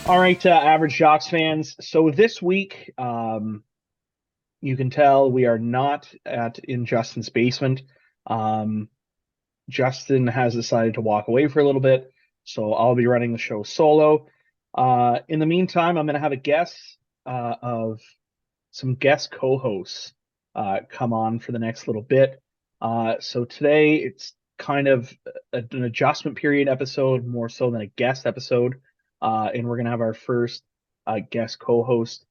All right, average Jocks fans. So this week, you can tell we are not in Justin's basement. Um, Justin has decided to walk away for a little bit, so I'll be running the show solo. In the meantime, I'm going to have a guest of some guest co-hosts come on for the next little bit. So today it's kind of an adjustment period episode, more so than a guest episode. And we're gonna have our first guest co-host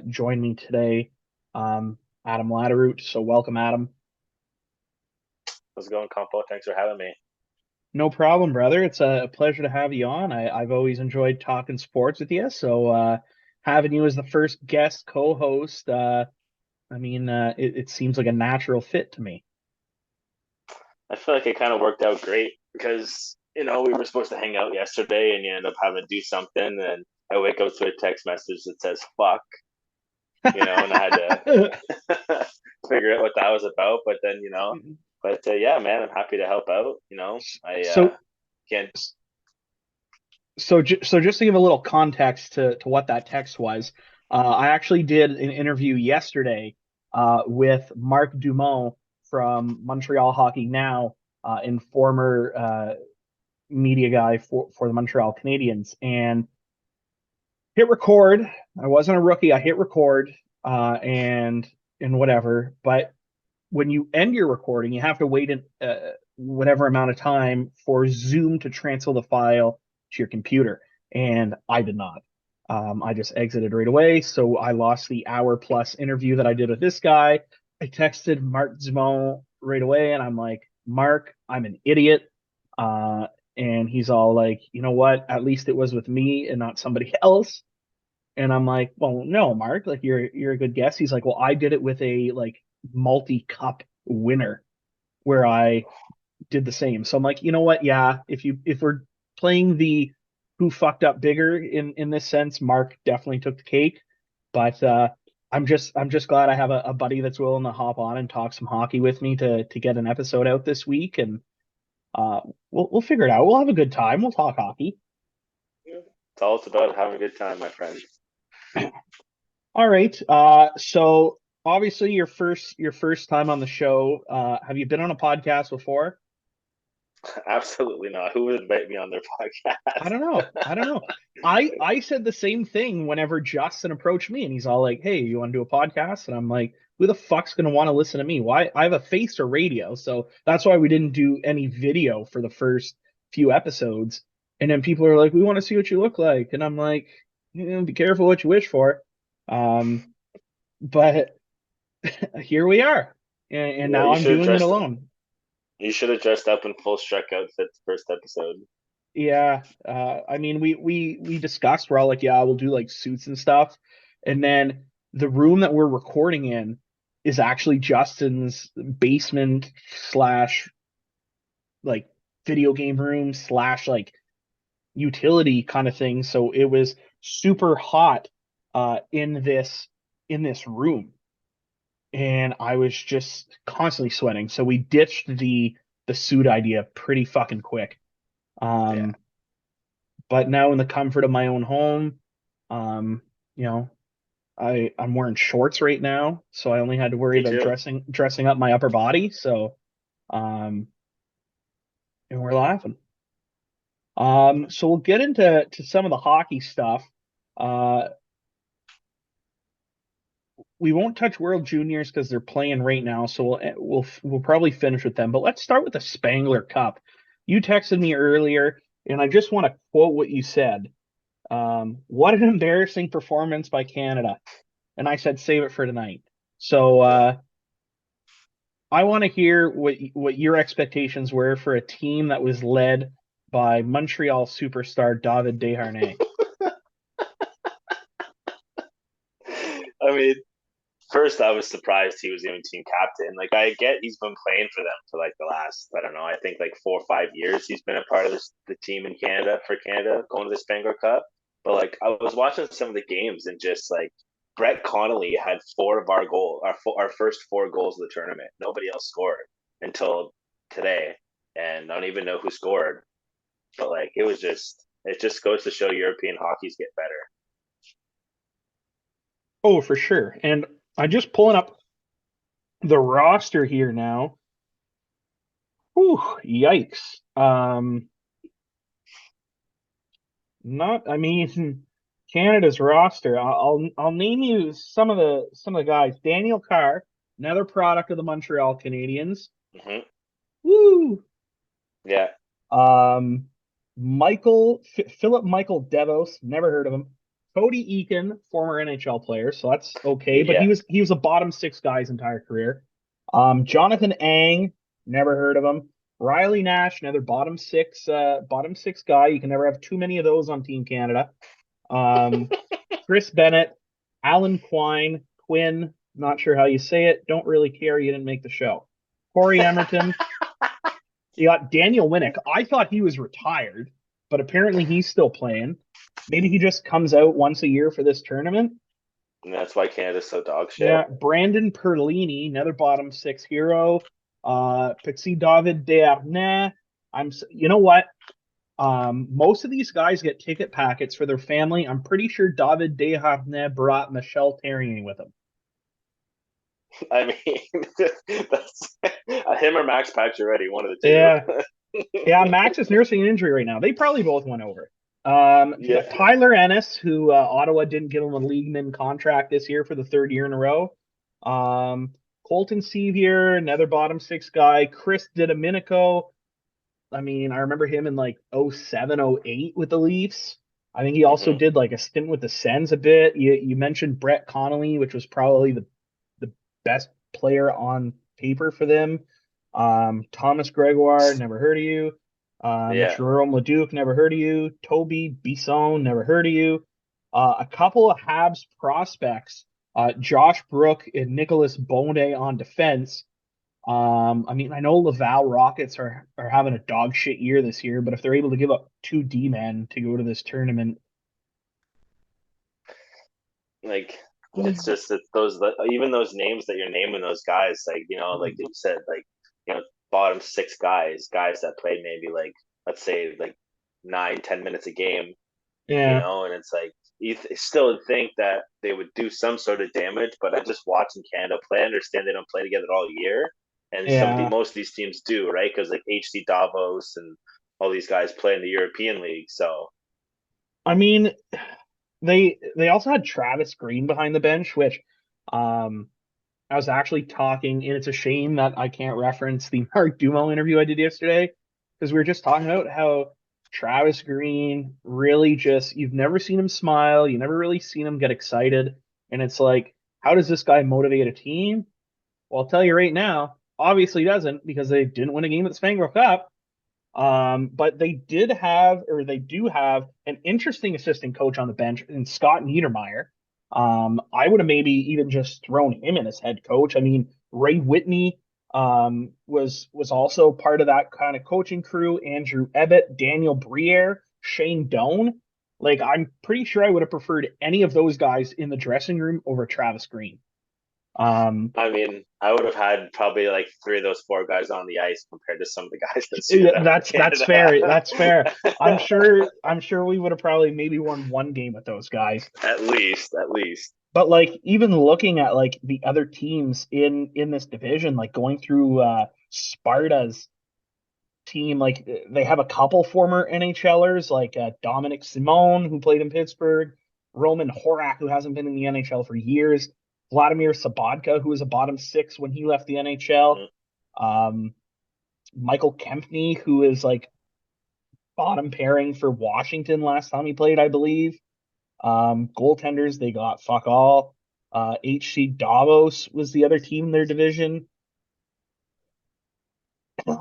join me today, Adam Laderoute. So welcome, Adam. How's it going, Compo? Thanks for having me. No problem, brother. It's a pleasure to have you on. I've always enjoyed talking sports with you. So having you as the first guest co-host, it seems like a natural fit to me. I feel like it kind of worked out great because, we were supposed to hang out yesterday and you end up having to do something. And I wake up to a text message that says fuck, and I had to figure out what that was about. But then, yeah, man, I'm happy to help out. I So, can't. so just to give a little context to what that text was, I actually did an interview yesterday with Mark Dumont from Montreal Hockey Now, and former media guy for the Montreal Canadiens, and hit record. I wasn't a rookie. I hit record, and whatever. But when you end your recording, you have to wait whatever amount of time for Zoom to transfer the file to your computer. And I did not. I just exited right away. So I lost the hour plus interview that I did with this guy. I texted Mark Zimon right away and I'm like, Mark, I'm an idiot. Uh, and he's all like, you know what? At least it was with me and not somebody else. And I'm like, well, no, Mark, like you're a good guess. He's like, well, I did it with a like multi-cup winner where I did the same. So I'm like, you know what? Yeah, if we're playing the who fucked up bigger in this sense, Mark definitely took the cake. But I'm just glad I have a buddy that's willing to hop on and talk some hockey with me to get an episode out this week, and uh we'll figure it out. We'll have a good time. We'll talk hockey. It's all about having a good time, my friend. All right. So obviously your first time on the show. Have you been on a podcast before? Absolutely not. Who would invite me on their I podcast? don't know. I don't know. I said the same thing whenever Justin approached me and he's all like, "Hey, you want to do a podcast?" And I'm like, "Who the fuck's gonna want to listen to me? Why? I have a face to radio, so that's why we didn't do any video for the first few episodes." And then people are like, "We want to see what you look like," and I'm like, "Be careful what you wish for." Um, but here we are, and Yeah, now I'm doing it alone. you should have dressed up in full Shrek outfit the first episode. Yeah, I mean, we discussed. We're all like, yeah, we'll do like suits and stuff, and then the room that we're recording in is actually Justin's basement slash like video game room slash like utility kind of thing. So it was super hot in this room, and I was just constantly sweating. So we ditched the suit idea pretty fucking quick. Yeah, Um, but now in the comfort of my own home, um, you know, I'm wearing shorts right now, so I only had to worry me about too. dressing up my upper body. So, um, and we're laughing. So we'll get into some of the hockey stuff. Uh, we won't touch World Juniors because they're playing right now, so we'll probably finish with them. But let's start with the Spengler Cup. You texted me earlier, and I just want to quote what you said. What an embarrassing performance by Canada. And I said, save it for tonight. So Yeah. I want to hear what your expectations were for a team that was led by Montreal superstar David Desharnais. I mean, first I was surprised he was even team captain. Like I get he's been playing for them for like the last, I don't know, I think like 4 or 5 years he's been a part of the team in Canada for Canada going to the Spengler Cup. But like I was watching some of the games and just like Brett Connolly had four of our first four goals of the tournament. Nobody else scored until today, and I don't even know who scored. But like it was just It just goes to show European hockey's get better. Oh, for sure. And I'm just pulling up the roster here now. Whew, yikes. Not, I mean, Canada's roster. I'll name you some of the guys. Daniel Carr, another product of the Montreal Canadiens. Hmm. Woo. Yeah. Um, Philip Michael Devos, never heard of him. Cody Eakin, former NHL player, so that's okay. But he Yeah. was he was a bottom six guy his entire career. Jonathan Ang, never heard of him. Riley Nash, another bottom six guy. You can never have too many of those on Team Canada. Um, Chris Bennett, Alan Quinn, not sure how you say it. Don't really care. You didn't make the show. Corey Emerton. You got Daniel Winnick. I thought he was retired, but apparently he's still playing. Maybe he just comes out once a year for this tournament. And that's why Canada's so dog shit. Yeah, Brandon Perlini, another bottom six hero. Pixie David Desharnais. You know what? Most of these guys get ticket packets for their family. I'm pretty sure David Desharnais brought Michelle Therrien with him. I mean, that's him or Max Pacioretty, one of the Yeah, two. yeah. Max is nursing an injury right now. They probably both went over. You Yeah. got Tyler Ennis, who Ottawa didn't give him a league min contract this year for the third year in a row. Um, Colton Sevier, another bottom six guy. Chris Didomenico. I mean, I remember him in like '07, '08 with the Leafs. I think he also Hmm. did like a stint with the Sens a bit. You mentioned Brett Connolly, which was probably the best player on paper for them. Thomas Gregoire, never heard of you. Yeah. Jerome Leduc, never heard of you. Toby Bisson, never heard of you. A couple of Habs prospects, Josh Brook and Nicholas Bonde on defense. I mean, I know Laval Rockets are having a dog shit year this year, but if they're able to give up two D men to go to this tournament, Like it's those even those names that you're naming those guys, like like you said, like bottom six guys that played maybe like let's say like 9-10 minutes a game, yeah, and it's like still think that they would do some sort of damage, but I just watching Canada play, I understand they don't play together all year, and yeah. most of these teams do, right? Because like HC Davos and all these guys play in the European League, so I mean, they also had Travis Green behind the bench, which um I was actually talking, and it's a shame that I can't reference the Mark Dumo interview I did yesterday because we were just talking about how Travis Green really just you've never seen him smile, you never really seen him get excited, and it's like, how does this guy motivate a team? Well, I'll tell you right now, obviously he doesn't because they didn't win a game at the Spengler Cup. But they do have an interesting assistant coach on the bench in Scott Niedermayer. I would have maybe even just thrown him in as head coach. I mean, Ray Whitney was also part of that kind of coaching crew. Andrew Ebbett, Daniel Briere, Shane Doan. Like, I'm pretty sure I would have preferred any of those guys in the dressing room over Travis Green. Um, I mean, I would have had probably like three of those four guys on the ice compared to some of the guys this year Yeah, that are that's fair. That's fair. I'm sure we would have probably maybe won one game with those guys. at least, at least. But like even looking at like the other teams in this division, like going through Sparta's team, like they have a couple former NHLers, like Dominic Simone, who played in Pittsburgh, Roman Horak, who hasn't been in the NHL for years, Vladimir Sabatka, who was a bottom six when he left the NHL. Mhm. Um, Michael Kempney, who is like bottom pairing for Washington last time he played, I believe. Goaltenders, they got fuck all. HC Davos was the other team in their division.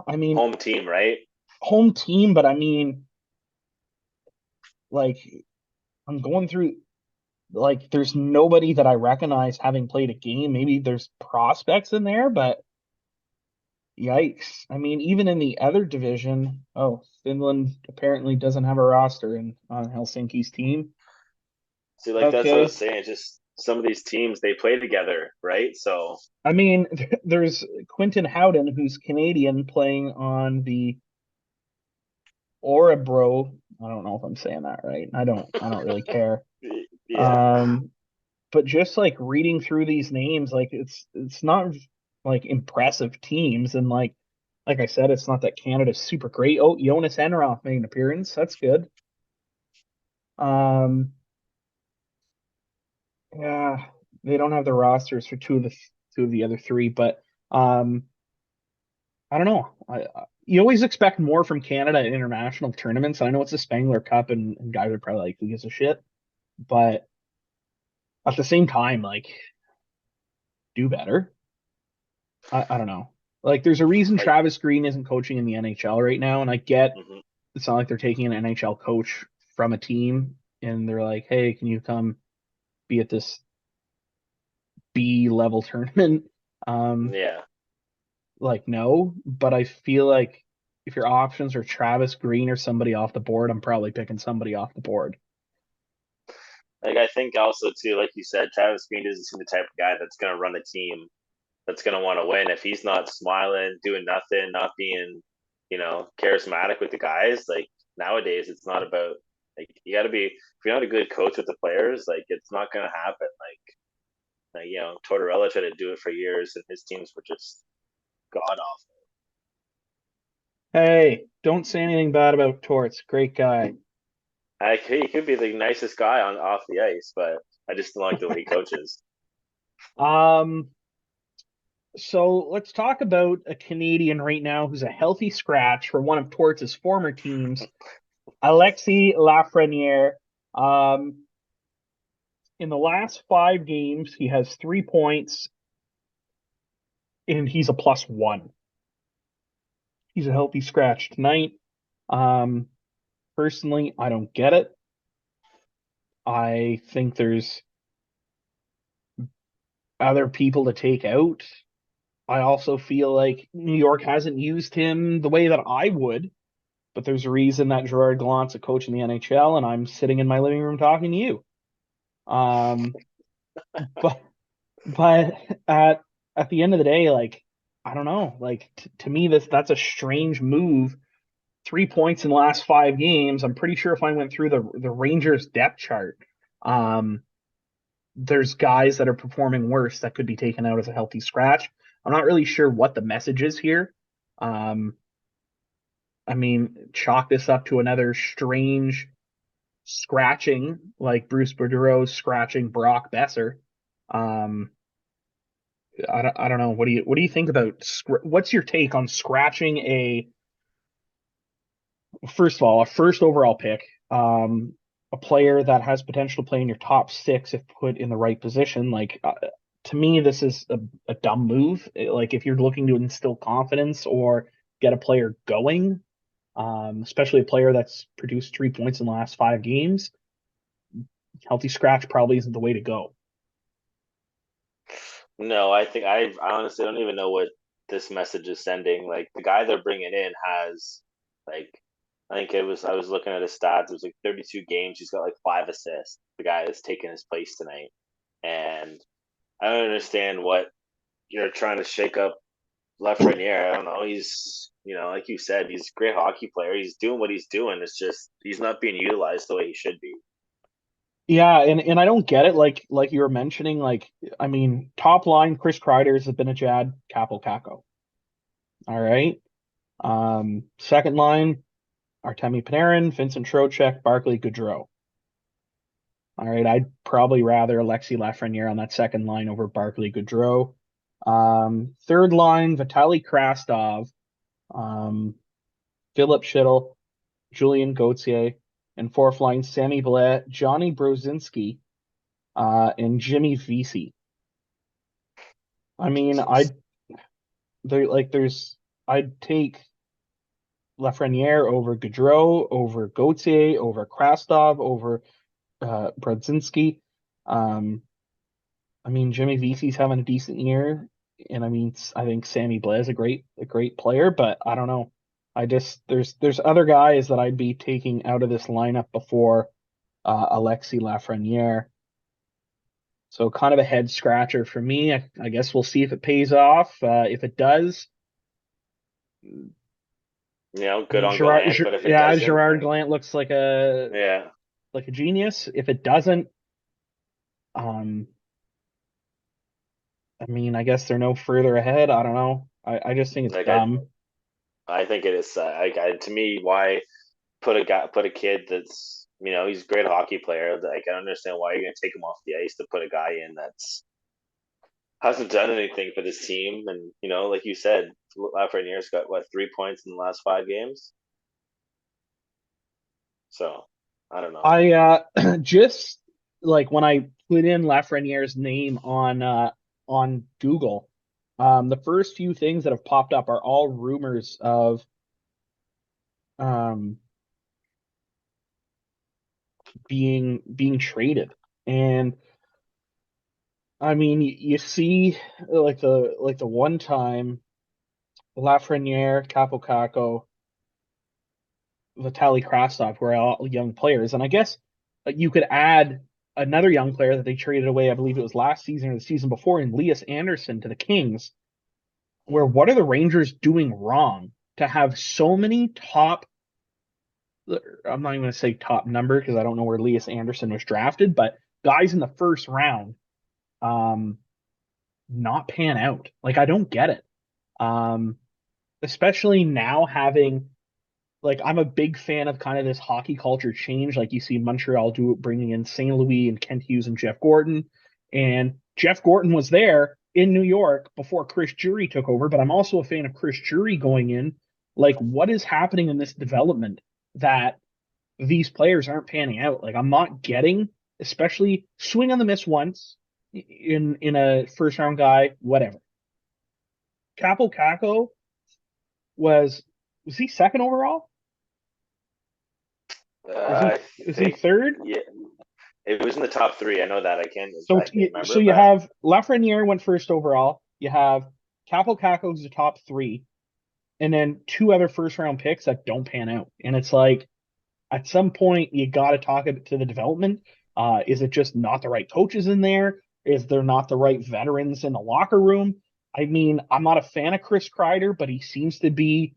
I mean, Home team, right? home team, but I mean, like, I'm going through, like, there's nobody that I recognize having played a game. Maybe there's prospects in there, but yikes. I mean, even in the other division, oh, Finland apparently doesn't have a roster in on Helsinki's team. See, like that's what I was Okay. saying. Just some of these teams they play together, right? So I mean, there's Quentin Howden, who's Canadian, playing on the Orebro I don't know if I'm saying that right. I don't really care. Yeah, Um, but just like reading through these names, like it's not like impressive teams, and like I said, it's not that Canada's super great. Oh, Jonas Enroth made an appearance. That's good. Um, yeah, they don't have the rosters for two of the other three, but um, I don't know. You always expect more from Canada in international tournaments. I know it's a Spengler Cup, and guys are probably like, who gives a shit? But at the same time, like, do better. I don't know. Like, there's a reason like Travis Green isn't coaching in the NHL right now, and I get mhm. it's not like they're taking an NHL coach from a team and they're like, hey, can you come be at this B level tournament? Um, Yeah. like, no, but I feel like if your options are Travis Green or somebody off the board, I'm probably picking somebody off the board. Like I think also too, like you said, Travis Green doesn't seem the type of guy that's gonna run a team that's gonna want to win. If he's not smiling, doing nothing, not being, charismatic with the guys, like nowadays it's not about like you gotta be if you're not a good coach with the players, like it's not gonna happen. Tortorella tried to do it for years and his teams were just god awful. Hey, don't say anything bad about Torts. Great guy. He could be the nicest guy on off the ice, but I just don't like the way he coaches. Um, so let's talk about a Canadian right now who's a healthy scratch for one of Torts' former teams, Alexis Lafreniere. Um, in the last 5 games, he has 3 points and he's a +1. He's a healthy scratch tonight. Um, personally, I don't get it. I think there's other people to take out. I also feel like New York hasn't used him the way that I would, but there's a reason that Gerard Gallant's a coach in the NHL, and I'm sitting in my living room talking to you. Um, but but at the end of the day, like I don't know, like to me that's a strange move. 3 points in the last 5 games. I'm pretty sure if I went through the Rangers depth chart, um, there's guys that are performing worse that could be taken out as a healthy scratch. I'm not really sure what the message is here. Um, I mean, chalk this up to another strange scratching, like Bruce Boudreau scratching Brock Besser. Um, I don't know. What do you think about what's your take on scratching first of all, a first overall pick, a player that has potential to play in your top six if put in the right position? Like, to me, this is a dumb move. Like, if you're looking to instill confidence or get a player going, especially a player that's produced 3 points in the last 5 games, healthy scratch probably isn't the way to go. No, I think I honestly don't even know what this message is sending. Like the guy they're bringing in has like I think I was looking at his stats. It was like 32 games. He's got like 5 assists. The guy that's taking his place tonight, and I don't understand what you're trying to shake up Lafreniere. I don't know. He's like you said, he's a great hockey player. He's doing what he's doing. It's just he's not being utilized the way he should be. Yeah, and I don't get it. Like you were mentioning, like I mean, top line Chris Kreider has been a Jad Capo Caco. All right. Second line Artemi Panarin, Vincent Trocheck, Barclay Goodrow. All right, I'd probably rather Alexis Lafreniere on that second line over Barclay Goodrow. Third line Vitaly Krastov, um, Philip Schittle, Julian Gauthier, and fourth line Sammy Blais, Johnny Brozinski, and Jimmy Vesey. I mean, there's I'd take Lafreniere over Gaudreau, over Gauthier, over Krastov, over Brodzinski. Um, I mean, Jimmy Vesey's having a decent year, and I mean, I think Sammy Blais is a great player, but I don't know. I just there's other guys that I'd be taking out of this lineup before Alexis Lafreniere. So kind of a head scratcher for me. I guess we'll see if it pays off. If it does, good on Gallant, but if it doesn't, Gerard then Gallant looks like a yeah, genius. If it doesn't, um, I mean, I guess they're no further ahead. I don't know. I just think it's like dumb. I think it is. To me, why put a kid that's he's a great hockey player. I can understand why you're gonna take him off the ice to put a guy in that's hasn't done anything for this team. And like you said, Lafreniere's got what 3 points in the last 5 games. So I don't know. I just like when I put in Lafreniere's name on Google, the first few things that have popped up are all rumors of um being traded. And I mean, you see like the one time Lafreniere, Capo Caco, Vitaly Krastov were all young players, and I guess you could add another young player that they traded away. I believe it was last season or the season before, in Elias Anderson to the Kings. Where what are the Rangers doing wrong to have so many top? I'm not even going to say top number because I don't know where Elias Anderson was drafted, but guys in the first round, um, not pan out. Like I don't get it. Um, Especially now having like I'm a big fan of kind of this hockey culture change. Like you see Montreal do it, bringing in St. Louis and Kent Hughes and Jeff Gordon. And Jeff Gordon was there in New York before Chris Jury took over. But I'm also a fan of Chris Jury going in. Like, what is happening in this development that these players aren't panning out? Like, I'm not getting, especially swing on the miss once in a first round guy, whatever. Capo Caco was was he second overall? Was he I is he think third? yeah, it was in the top three. I know that. I can't So exactly so remember, you but have Lafreniere went first overall. You have Capo Caco's the top three, and then two other first round picks that don't pan out. And it's like at some point you got to talk to the development. Is it just not the right coaches in there? Is there not the right veterans in the locker room? I mean, I'm not a fan of Chris Kreider, but he seems to be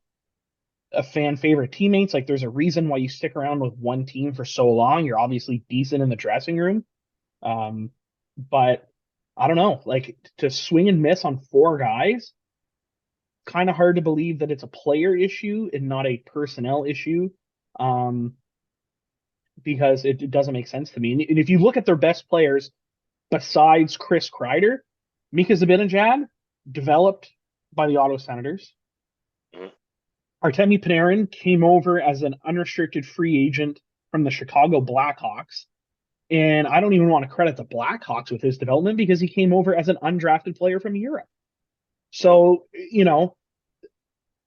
a fan favorite teammates. Like there's a reason why you stick around with one team for so long. You're obviously decent in the dressing room. Um, but I don't know, like to swing and miss on four guys, kind of hard to believe that it's a player issue and not a personnel issue. Um, because it doesn't make sense to me. And if you look at their best players besides Chris Kreider, Mika Zibanejad, developed by the Ottawa Senators. mhm. Artemi Panarin came over as an unrestricted free agent from the Chicago Blackhawks. And I don't even want to credit the Blackhawks with his development because he came over as an undrafted player from Europe. So,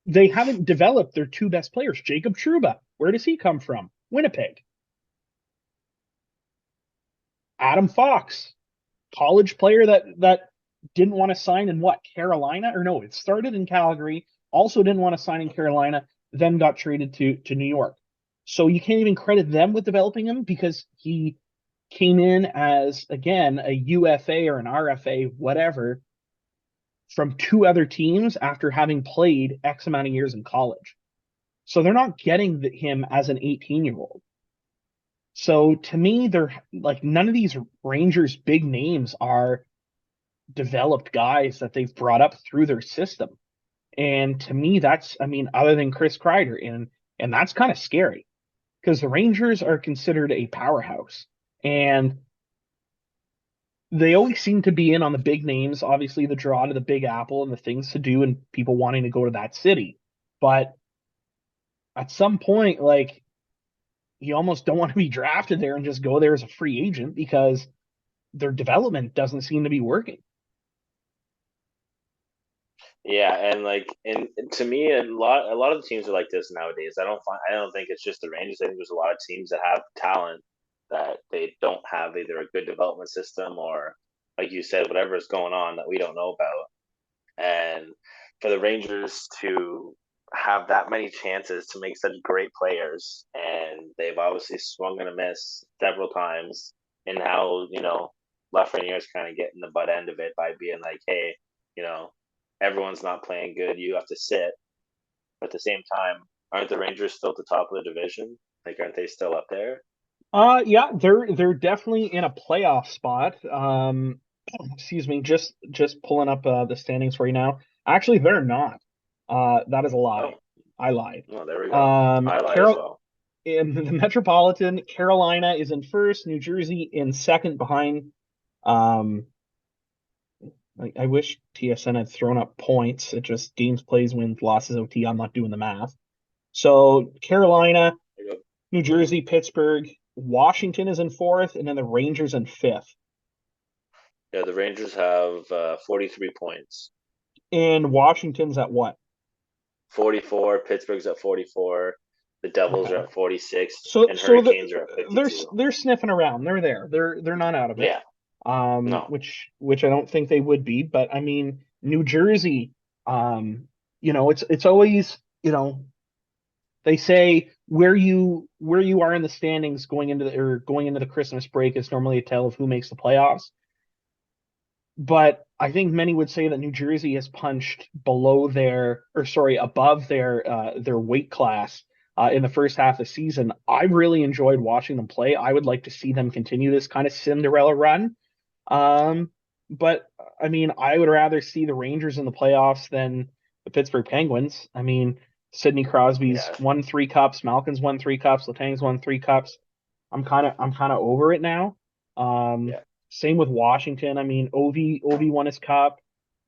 they haven't developed their two best players. Jacob Trouba, where does he come from? Winnipeg. Adam Fox, college player that didn't want to sign in what, Carolina? Or no, it started in Calgary, also didn't want to sign in Carolina, then got traded to New York. So you can't even credit them with developing him because he came in as again a UFA or an RFA, whatever, from two other teams after having played X amount of years in college. So they're not getting him as an 18-year-old. So to me, they're like none of these Rangers big names are developed guys that they've brought up through their system. And to me, that's I mean, other than Chris Kreider, and that's kind of scary because the Rangers are considered a powerhouse. And they always seem to be in on the big names, obviously the draw to the Big Apple and the things to do and people wanting to go to that city. But at some point, like you almost don't want to be drafted there and just go there as a free agent because their development doesn't seem to be working. Yeah, and to me, a lot of the teams are like this nowadays. I don't think it's just the Rangers. I think there's a lot of teams that have talent that they don't have either a good development system or, like you said, whatever is going on that we don't know about. And for the Rangers to have that many chances to make such great players, and they've obviously swung and a miss several times, and how Lafreniere's kind of getting the butt end of it by being like, hey, you know, everyone's not playing good. You have to sit. But at the same time, Aren't the Rangers still at the top of the division? Like, aren't they still up there? Yeah, they're definitely in a playoff spot. Excuse me, just pulling up the standings for you now. Actually, they're not. That is a lie. Oh, I lied. well, there we go. I lied as Carol well. in the Metropolitan, Carolina is in first, New Jersey in second behind. Um, I wish TSN had thrown up points. It just games, plays, wins, losses, OT. I'm not doing the math. So Carolina, There you go. New Jersey, Pittsburgh, Washington is in fourth, and then the Rangers in fifth. Yeah, the Rangers have 43 points. And Washington's at what? 44. Pittsburgh's at 44. The Devils are Okay. at 46, So and so Hurricanes are at they're 52. they're sniffing around. They're there. They're not out of it. Yeah, no. Which I don't think they would be, but I mean New Jersey, it's always, they say where you are in the standings going into the Christmas break is normally a tell of who makes the playoffs. But I think many would say that New Jersey has punched above their weight class in the first half of the season. I really enjoyed watching them play. I would like to see them continue this kind of Cinderella run. But I mean, I would rather see the Rangers in the playoffs than the Pittsburgh Penguins. I mean, Sidney Crosby's Yeah, won 3 cups, Malkin's won 3 cups, Letang's won 3 cups. I'm kind of over it now. Um, yeah, Same with Washington. I mean, Ovi won his cup,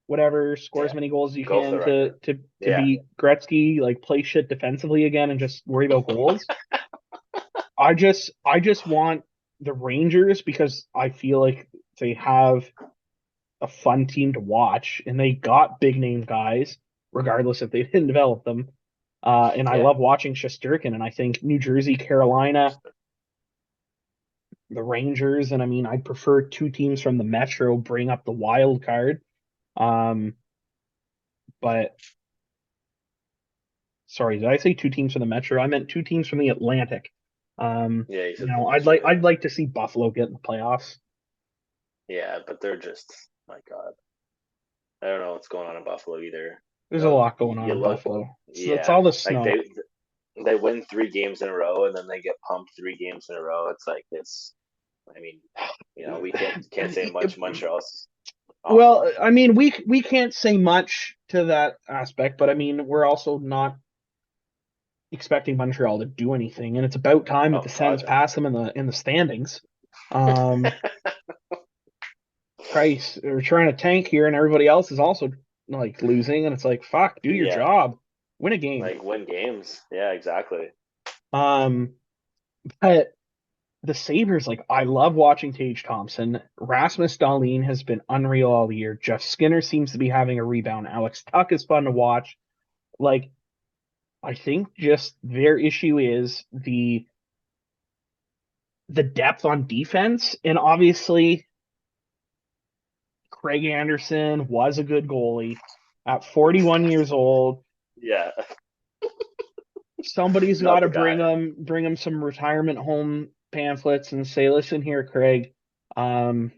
whatever, score as yeah. many goals as you Go for the can record. to Yeah, beat Gretzky, like play shit defensively again and just worry about goals. I just want the Rangers because I feel like they have a fun team to watch and they got big name guys, regardless if they didn't develop them. And I yeah. love watching Shesterkin, and I think New Jersey, Carolina, the Rangers, and I mean, I'd prefer two teams from the Metro bring up the wild card. Um, but sorry, did I say two teams from the Metro? I meant two teams from the Atlantic. Yeah, you You said the know, I'd Metro. like Yeah, I'd like to see Buffalo get in the playoffs. yeah, but they're just, my God. I don't know what's going on in Buffalo either. There's a lot going on You in look, Buffalo. So that's yeah, all the like snow. they win 3 games in a row and then they get pumped 3 games in a row. It's like it's. I mean, we can't say much. Montreal's Well, awful. I mean, we can't say much to that aspect, but I mean, we're also not expecting Montreal to do anything, and it's about time that Oh the Sens God, pass them in the standings. Um, Christ, they're trying to tank here, and everybody else is also like losing, and it's like, fuck, do your yeah, job, win a game. like win games. Yeah, exactly. Um, but the Sabres, like, I love watching Tage Thompson. Rasmus Dahlin has been unreal all year. Jeff Skinner seems to be having a rebound. Alex Tuck is fun to watch. Like, I think just their issue is the depth on defense, and obviously Craig Anderson was a good goalie at 41 years old. Yeah, Somebody's got not to the bring guy. him some retirement home pamphlets and say, listen here, Craig, um,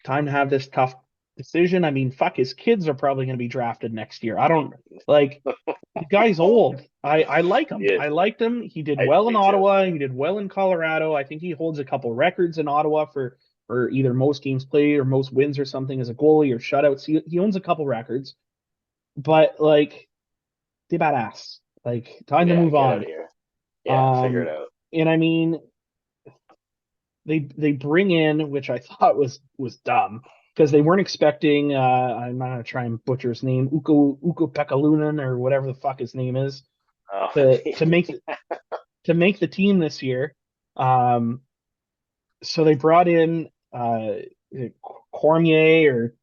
time to have this tough decision. I mean, fuck, his kids are probably going to be drafted next year. I don't like the guy's old. I like him. Yeah, I liked him. He did well in me too. Ottawa. He did well in Colorado. I think he holds a couple records in Ottawa for either most games played or most wins or something as a goalie or shutouts. He owns a couple records, but like they badass. Like time to Yeah, move get out on. of here. Yeah, figure it Um, out. and I mean, they bring in, which I thought was dumb because they weren't expecting. I'm not gonna try and butcher his name, Uko Pekalunen or whatever the fuck his name is, Oh, to make the team this year. Um, so they brought in Cormier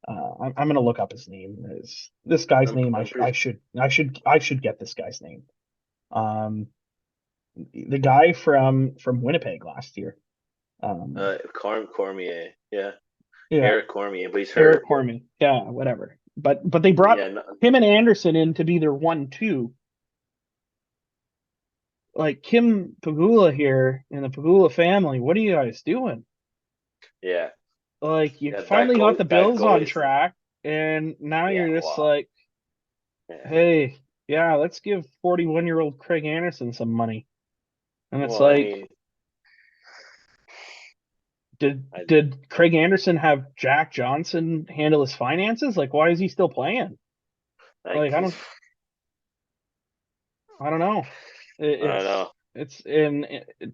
or I'm gonna look up his name. This guy's name. I, I'm sh- I pretty. should I should I should get this guy's name. Um, the guy from Winnipeg last year. Um, Cormier. Yeah, yeah, Eric Cormier, but he's Eric hurt. Cormier. Yeah, whatever. But they brought Yeah, no, him and Anderson in to be their 1-2. Like Kim Pagula here and the Pagula family. What are you guys doing? yeah, Like you yeah. finally got the That Bills on goalie's. track, and now Yeah, you're just well, like, yeah. hey. yeah, let's give 41-year-old Craig Anderson some money. And it's Well, I like, mean, did I did Craig Anderson have Jack Johnson handle his finances? Like, why is he still playing? like Like, I don't know. I don't know. It's in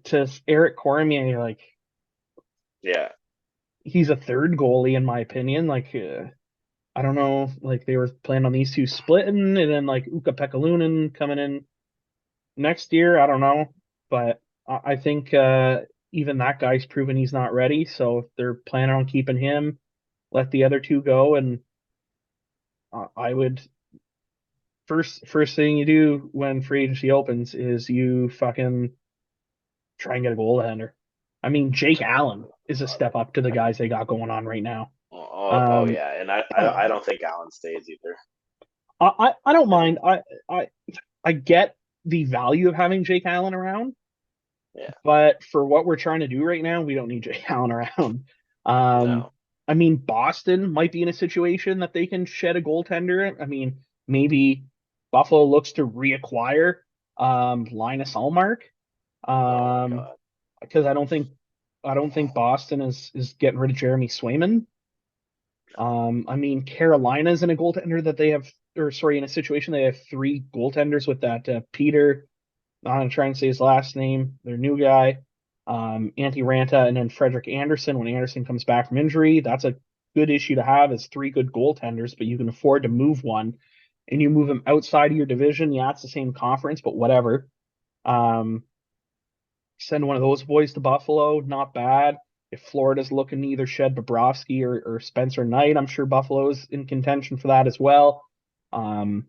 to Eric Cormier, like Yeah, he's a third goalie in my opinion. Like, I don't know. Like they were planning on these two splitting, and then like Uka Pekkalunen coming in next year. I don't know, but I think even that guy's proven he's not ready. So if they're planning on keeping him, let the other two go. And I would first thing you do when free agency opens is you fucking try and get a goaltender. I mean, Jake Allen is a step up to the guys they got going on right now. oh Um, yeah, and I don't think Allen stays either. I don't I think mind. I I get the value of having Jake Allen around, yeah, but for what we're trying to do right now, we don't need Jake Allen around. Um, no, I mean, Boston might be in a situation that they can shed a goaltender. I mean, maybe Buffalo looks to reacquire Linus Ullmark. oh my Um, god, because I don't think Boston is getting rid of Jeremy Swayman. I mean, Carolina's in a goaltender that they have, or sorry, in a situation they have three goaltenders with that Peter. I'm gonna try and say his last name. Their new guy, Antti Ranta, and then Frederick Anderson. When Anderson comes back from injury, that's a good issue to have. Is three good goaltenders, but you can afford to move one, and you move him outside of your division. Yeah, it's the same conference, but whatever. Um, Send one of those boys to Buffalo, not bad. If Florida's looking to either shed Bobrovsky or Spencer Knight, I'm sure Buffalo's in contention for that as well. Um,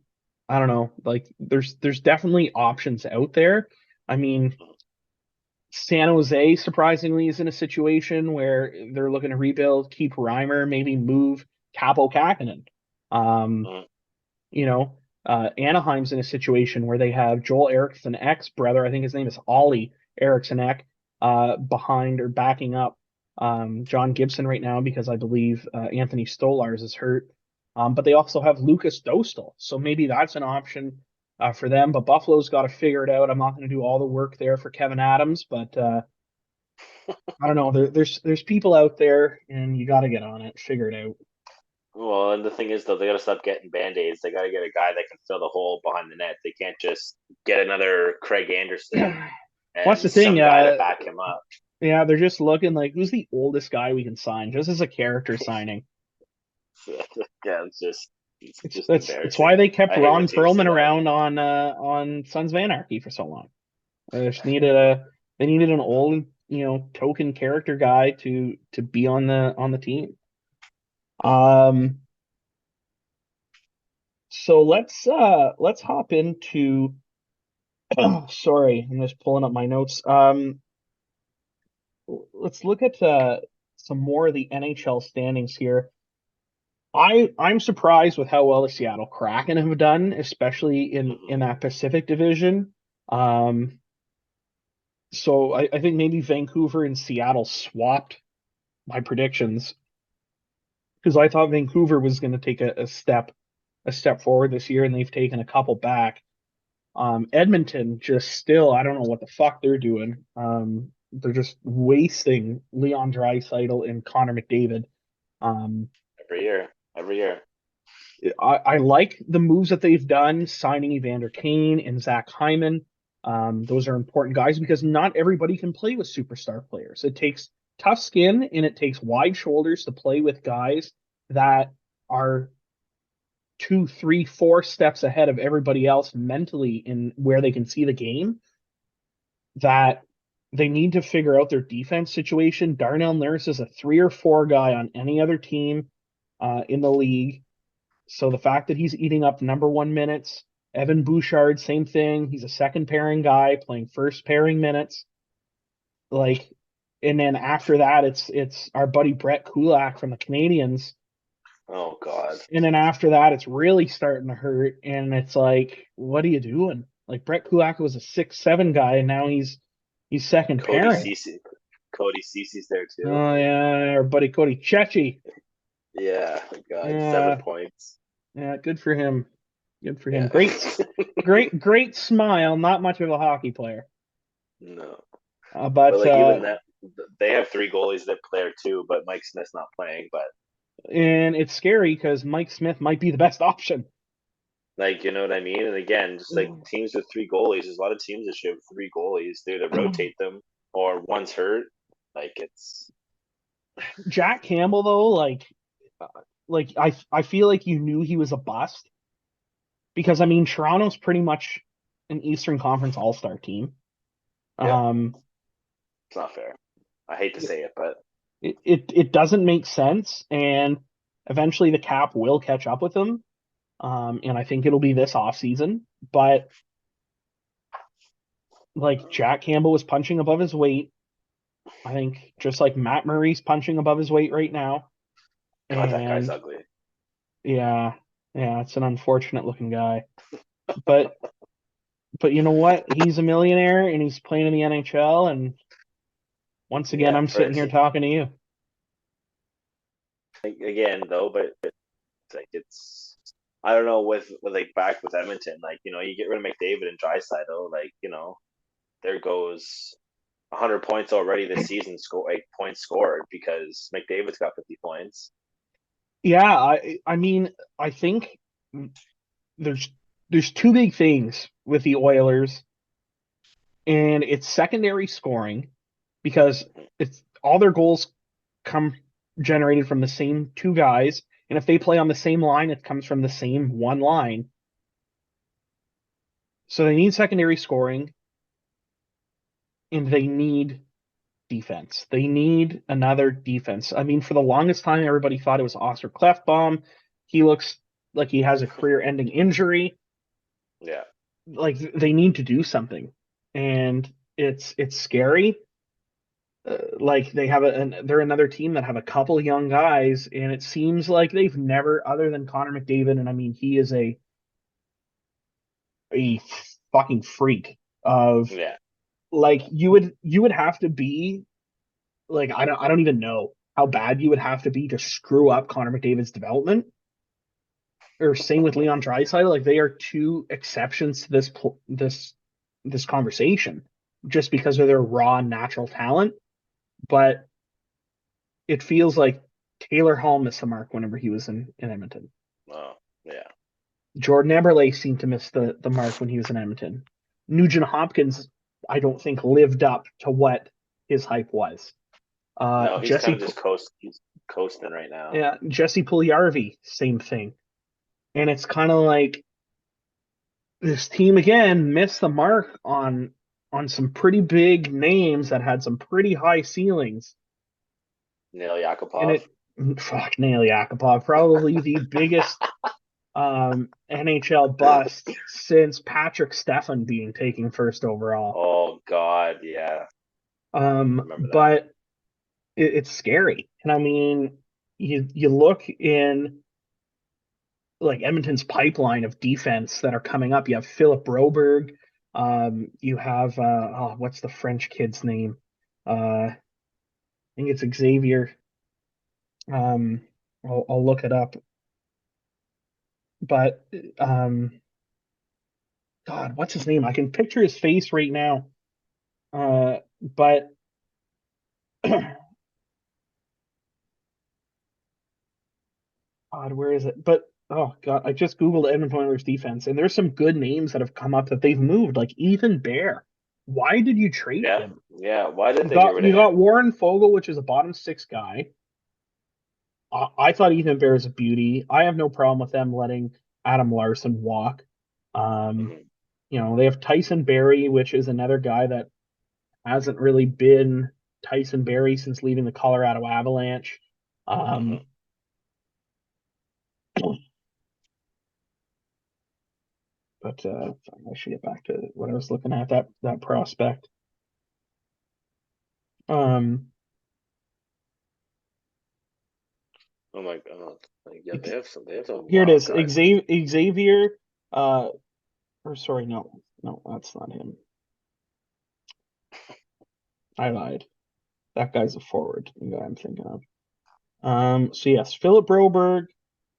I don't know. Like there's definitely options out there. I mean, San Jose surprisingly is in a situation where they're looking to rebuild, keep Reimer, maybe move Capo Kakinen. Um, mm, Anaheim's in a situation where they have Joel Eriksson X brother, I think his name is Ollie Eriksson Ek, behind or backing up John Gibson right now because I believe Anthony Stolars is hurt. But they also have Lucas Dostal, so maybe that's an option for them. But Buffalo's got to figure it out. I'm not going to do all the work there for Kevin Adams, but I don't know. There's people out there, and you got to get on it, figure it out. Well, and the thing is, though, they got to stop getting band-aids. They got to get a guy that can fill the hole behind the net. They can't just get another Craig Anderson What's and the thing? some guy to back him up. Yeah, they're just looking like who's the oldest guy we can sign, just as a character signing. So, yeah, it's It's just that's embarrassing. why they kept I hate when Ron teams Perlman do that. around on Sons of Anarchy for so long. They needed an old, token character guy to be on the team. Um, so let's hop into sorry, I'm just pulling up my notes. Let's look at some more of the NHL standings here. I'm surprised with how well the Seattle Kraken have done, especially in Mm-hmm. that Pacific Division. Um, so I think maybe Vancouver and Seattle swapped my predictions because I thought Vancouver was going to take a step forward this year, and they've taken a couple back. Edmonton just still, I don't know what the fuck they're doing. They're just wasting Leon Draisaitl and Connor McDavid. Um, Every year. I like the moves that they've done, signing Evander Kane and Zach Hyman. Those are important guys because not everybody can play with superstar players. It takes tough skin and it takes wide shoulders to play with guys that are two, three, four steps ahead of everybody else mentally in where they can see the game. That they need to figure out their defense situation. Darnell Nurse is a 3 or 4 guy on any other team in the league. So the fact that he's eating up number one minutes, Evan Bouchard, same thing. He's a second pairing guy playing first pairing minutes. Like, and then after that, it's our buddy Brett Kulak from the Canadians. Oh God, And then after that, it's really starting to hurt. And it's like, what are you doing? Like Brett Kulak was a 6'7" guy, and now he's second Cody pairing. Cece, Cody Cece's there too. Oh yeah, our buddy Cody Chechi. Yeah, God, Uh, 7 points. yeah, good for him. Good for him. Yeah, Great great smile, not much of a hockey player. No, but But like even that, they have three goalies that play there too, but Mike Smith's not playing. But and it's scary because Mike Smith might be the best option. like, you know what I mean? And again, just like teams with three goalies, there's a lot of teams that should have three goalies. They either rotate them or one's hurt. Like it's Jack Campbell though, I feel like you knew he was a bust because I mean Toronto's pretty much an Eastern Conference All-Star team. yeah, Um, it's not fair. I hate to say it, but it doesn't make sense, and eventually the cap will catch up with them. And I think it'll be this off season. But like Jack Campbell was punching above his weight. I think just like Matt Murray's punching above his weight right now. God, that guy's And ugly. yeah, yeah, it's an unfortunate looking guy. But you know what? He's a millionaire and he's playing in the NHL. And once again, Yeah, I'm for a sitting here team talking to you. again though, but it's like it's I don't know with like back with Edmonton, like you get rid of McDavid and Draisaitl, like there goes 100 points already this season, score like points scored because McDavid's got 50 points. Yeah, I mean, I think there's there's two big things with the Oilers, and it's secondary scoring because it's all their goals come generated from the same two guys, and if they play on the same line, it comes from the same one line. So they need secondary scoring, and they need defense. They need another defense. I mean, for the longest time, everybody thought it was Oscar Klefbom. He looks like he has a career-ending injury. Yeah. Like they need to do something, and it's scary. Like they have they're another team that have a couple young guys, and it seems like they've never, other than Connor McDavid, and I mean he is a fucking freak of Yeah. like you would have to be like I don't even know how bad you would have to be to screw up Connor McDavid's development. Or same with Leon Draisaitl, like they are two exceptions to this conversation just because of their raw natural talent. But it feels like Taylor Hall missed the mark whenever he was in Edmonton. Oh, yeah. Jordan Eberle seemed to miss the mark when he was in Edmonton. Nugent Hopkins, I don't think lived up to what his hype was. No, he's kind of just he's coasting right now. Yeah, Jesse Puljujarvi, same thing. And it's kind of like this team again missed the mark on some pretty big names that had some pretty high ceilings. Neil And Yakupov. it fuck Nail Yakupov, probably the biggest NHL bust since Patrick Stefan being taken first overall. Oh God, yeah. Remember that. But it's scary. And I mean, you look in like Edmonton's pipeline of defense that are coming up. You have Philip Broberg. You have what's the French kid's name? I think it's Xavier. Um, I'll look it up. But God, what's his name? I can picture his face right now. But God, where is it? But oh God, I just Googled Edmonton Oilers defense, and there's some good names that have come up that they've moved, like Ethan Bear. Why did you trade Yeah, him? yeah. Why did You they get got rid you of got him? Warren Fogle, which is a bottom six guy. I thought Ethan Bear is a beauty. I have no problem with them letting Adam Larson walk. Um, Hmm. they have Tyson Berry, which is another guy that hasn't really been Tyson Berry since leaving the Colorado Avalanche. Hmm. Um, but I should get back to what I was looking at that prospect. Um, Oh my God. Like, yeah, they have some Here it wild is. guys. Xavier. Or sorry, no, that's not him. I lied. That guy's a forward. The guy I'm thinking of. So yes, Philip Broberg.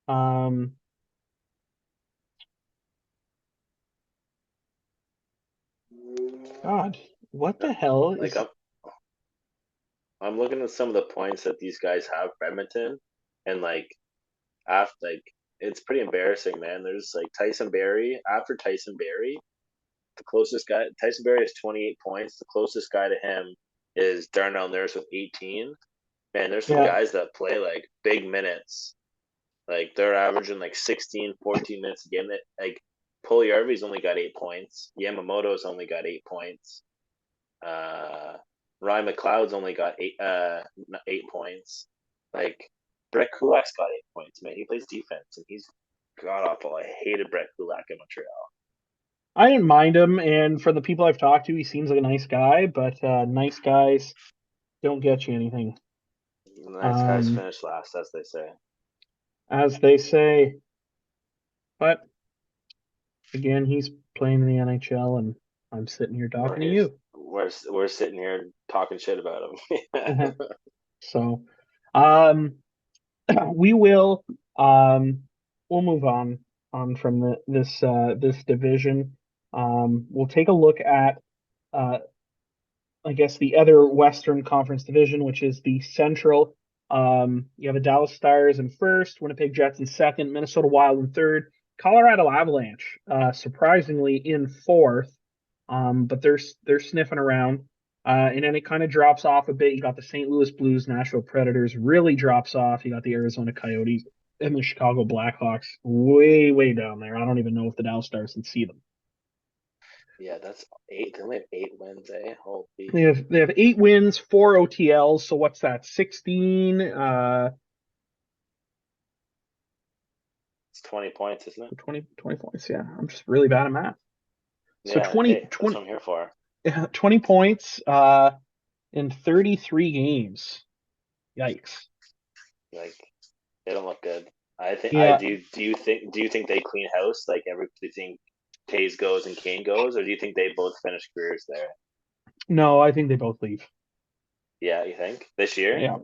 Um, God, what Uh, the hell Like is? I'm looking at some of the points that these guys have for Edmonton, and like after like it's pretty embarrassing, man. There's like Tyson Berry. After Tyson Berry, the closest guy, Tyson Berry has 28 points. The closest guy to him is Darnell Nurse with 18. Man, there's some Yeah, guys that play like big minutes. Like they're averaging like 16, 14 minutes a game. That like Puljujärvi's only got 8 points. Yamamoto's only got 8 points. Uh, Ryan McLeod's only got 8 points. Like Brett Kulak's got 8 points, man. He plays defense and he's god awful. I hated Brett Kulak in Montreal. I didn't mind him, and from the people I've talked to, he seems like a nice guy. But nice guys don't get you anything. The nice guys Um, finish last, as they say. as they say. But again, he's playing in the NHL, and I'm sitting here talking We're to here. you. We're sitting here talking shit about him. So, um, we will we'll move on from this division. We'll take a look at uh I guess the other Western Conference division, which is the Central. You have the Dallas Stars in first, Winnipeg Jets in second, Minnesota Wild in third, Colorado Avalanche surprisingly in fourth. But they're sniffing around. And then it kind of drops off a bit. You got the St. Louis Blues, Nashville Predators really drops off. You got the Arizona Coyotes and the Chicago Blackhawks way, way down there. I don't even know if the Dallas Stars can see them. Yeah, that's 8. They only have 8 wins, eh? Holy. They have 8 wins, 4 OTLs. So what's that? 16, It's 20 points, isn't it? 20 points. Yeah, I'm just really bad at math. So Yeah, 20, hey, that's 20, what I'm here for. 20 points in 33 games. Yikes. Like, they don't look good. I think I Yeah, do. Do you think they clean house? Like every do you think Tays goes and Kane goes, or do you think they both finish careers there? no, I think they both leave. Yeah, you think this year? Yeah.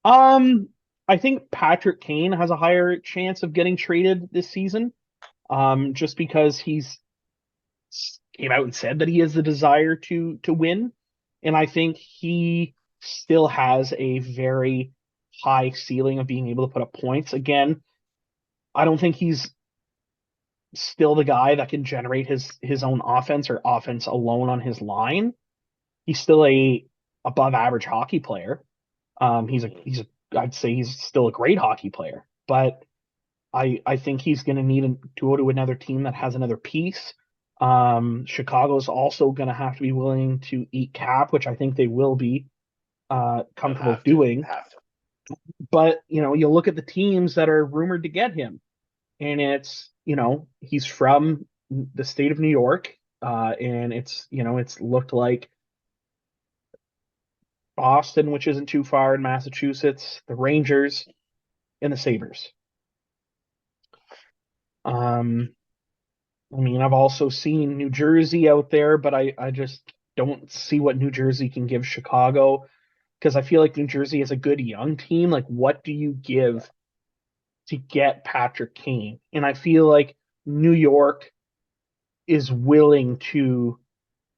Um, I think Patrick Kane has a higher chance of getting traded this season. Just because he's came out and said that he has the desire to win, and I think he still has a very high ceiling of being able to put up points. Again, I don't think he's still the guy that can generate his own offense or offense alone on his line. He's still a above average hockey player. He's a I'd say he's still a great hockey player, but I think he's going to need to go to another team that has another piece. Chicago's also going to have to be willing to eat cap, which I think they will be They'll comfortable have to. doing. Have to. But you look at the teams that are rumored to get him, and it's he's from the state of New York, and it's looked like Boston, which isn't too far in Massachusetts, the Rangers, and the Sabres. Um, I mean, I've also seen New Jersey out there, but I just don't see what New Jersey can give Chicago because I feel like New Jersey is a good young team. Like, what do you Yeah. give to get Patrick Kane? And I feel like New York is willing to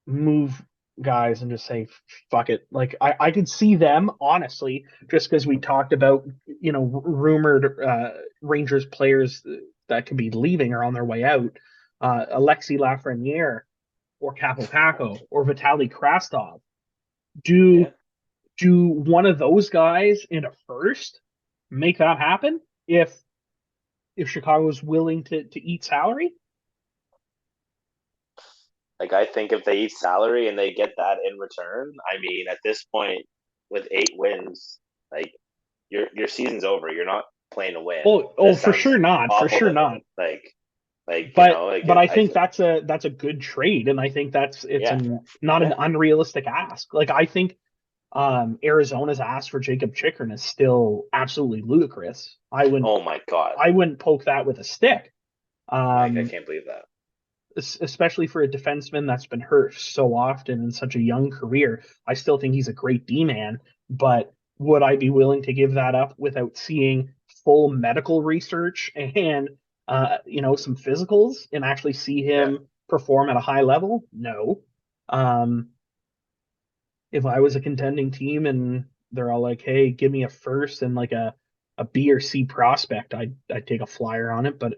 move guys and just say fuck it. Like I could see them honestly, just because we talked about rumored Rangers players that could be leaving or on their way out. Alexi Lafreniere or Capo Caco or Vitaly Krastov. Yeah. Do do one of those guys in a first make that happen if Chicago's willing to eat salary? Like I think if they eat salary and they get that in return, I mean, at this point, with 8 wins, like your season's over. You're not playing to win. Oh, This for sounds sure not, for awful sure to not. like like But I I think that's a good trade, and I think it's yeah, not an yeah, unrealistic ask. Like I think Arizona's ask for Jacob Chikrin is still absolutely ludicrous. oh my god, I wouldn't poke that with a stick. I Um, can't believe that. Especially for a defenseman that's been hurt so often in such a young career. I still think he's a great D man, but would I be willing to give that up without seeing full medical research and some physicals and actually see Yeah, him perform at a high level? No. Um, if I was a contending team and they're all like, "Hey, give me a first and like a B or C prospect," I'd take a flyer on it. But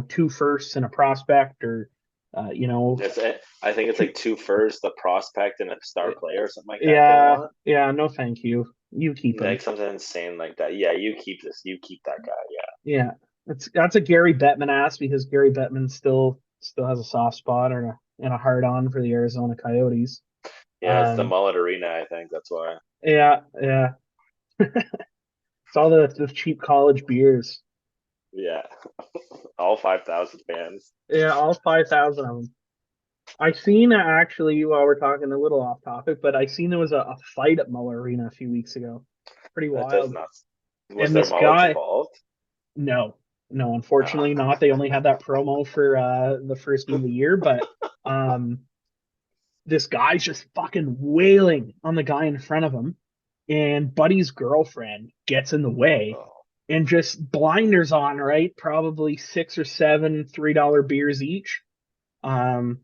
two firsts and a prospect, or That's it. I think it's two, like two first, a prospect, and a star player or something like that they yeah, want. yeah, no, thank you. You keep him. Like something insane like that. Yeah, you keep this. You keep that guy. Yeah, that's a Gary Bettman ask because Gary Bettman still has a soft spot and a hard on for the Arizona Coyotes. Yeah, it's the Um, mullet arena. I think that's why. yeah, yeah, it's all the cheap college beers. Yeah, all 5,000 fans. Yeah, all 5,000 of them. I seen actually while we're talking a little off topic, but I seen there was a fight at Muller Arena a few weeks ago. Pretty That does wild. not. Was And there this mullets guy, involved? no, no, Oh, unfortunately not. They only had that promo for the first game of the year, but um this guy's just fucking wailing on the guy in front of him, and Buddy's girlfriend gets in the way oh. and just blinders on, right? Probably six or seven $3 beers each. Um,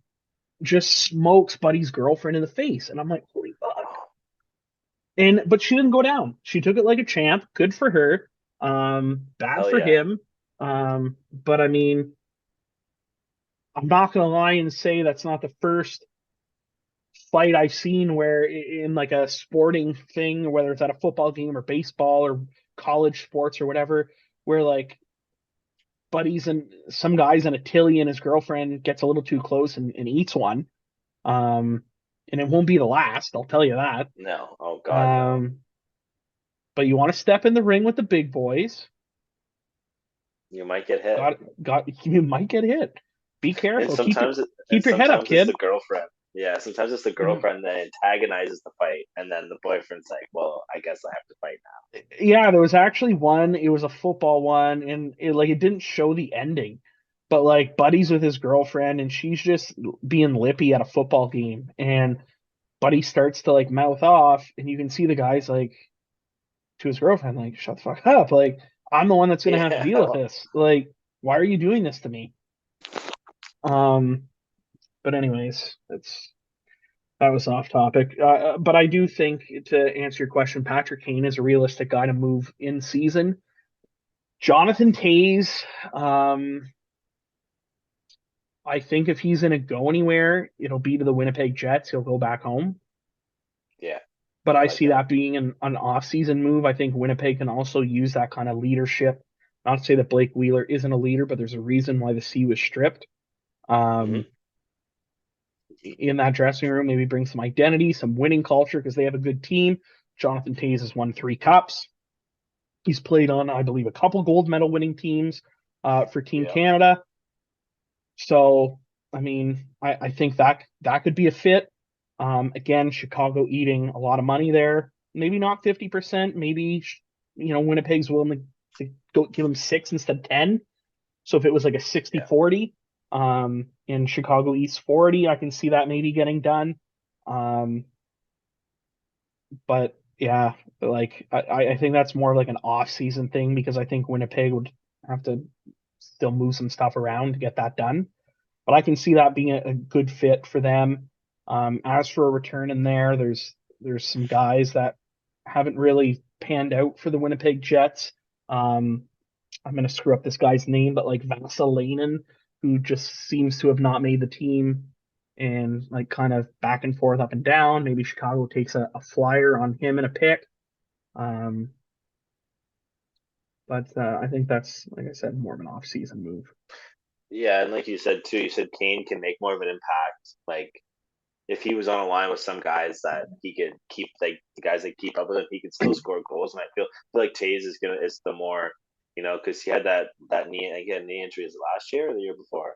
just smokes Buddy's girlfriend in the face, and I'm like, holy fuck! And but she didn't go down. She took it like a champ. Good for her. Bad Hell for yeah. him. But I mean, I'm not gonna lie and say that's not the first fight I've seen where in like a sporting thing, whether it's at a football game or baseball or college sports or whatever, where like buddies and some guys in a Tilly and his girlfriend gets a little too close and eats one. Um, and it won't be the last, I'll tell you that. No. Oh God, no. Um, but you want to step in the ring with the big boys. You might get hit. Got you might get hit. Be And careful. sometimes, and Keep your head up, sometimes it's kid. the girlfriend. Yeah, sometimes it's the girlfriend that antagonizes the fight, and then the boyfriend's like, "Well, I guess I have to fight Yeah, there was actually one. It was a football one, and it didn't show the ending, but like Buddy's with his girlfriend, and she's just being lippy at a football game, and Buddy starts to like mouth off, and you can see the guy's like to his girlfriend, like, "Shut the fuck up! Like, I'm the one that's now." gonna have to deal with Yeah, this. Like, why are you doing this to me?" Um, but anyways, that was off topic. But I do think to answer your question, Patrick Kane is a realistic guy to move in season. Jonathan Toews, I think if he's going to go anywhere, it'll be to the Winnipeg Jets. He'll go back home. yeah, But I I like see it. that being an off-season move. I think Winnipeg can also use that kind of leadership. Not to say that Blake Wheeler isn't a leader, but there's a reason why the C was stripped. Hmm. Um, in that dressing room, maybe bring some identity, some winning culture because they have a good team. Jonathan Toews has won 3 cups. He's played on, I believe, a couple gold medal winning teams for Team Yeah, Canada. So, I mean, I think that could be a fit. Again, Chicago eating a lot of money there. Maybe not 50%. Maybe Winnipeg's willing to go give them six instead of 10. So if it was like a 60 yeah, 40, and Chicago eats 40, I can see that maybe getting done. Um, but yeah, like I think that's more like an off-season thing because I think Winnipeg would have to still move some stuff around to get that done. But I can see that being a good fit for them. As for a return in there, there's some guys that haven't really panned out for the Winnipeg Jets. Um, I'm gonna screw up this guy's name, but like Vassalainen, who just seems to have not made the team and like kind of back and forth, up and down. Maybe Chicago takes a flyer on him and a pick. Um, but I think that's, like I said, more of an off-season move. yeah. And like you said too, you said Kane can make more of an impact. Like if he was on a line with some guys that he could keep, like the guys that keep up with him, he could still score goals. And I feel like Tays is the more, because he had that knee, again, knee injury is last year or the year before.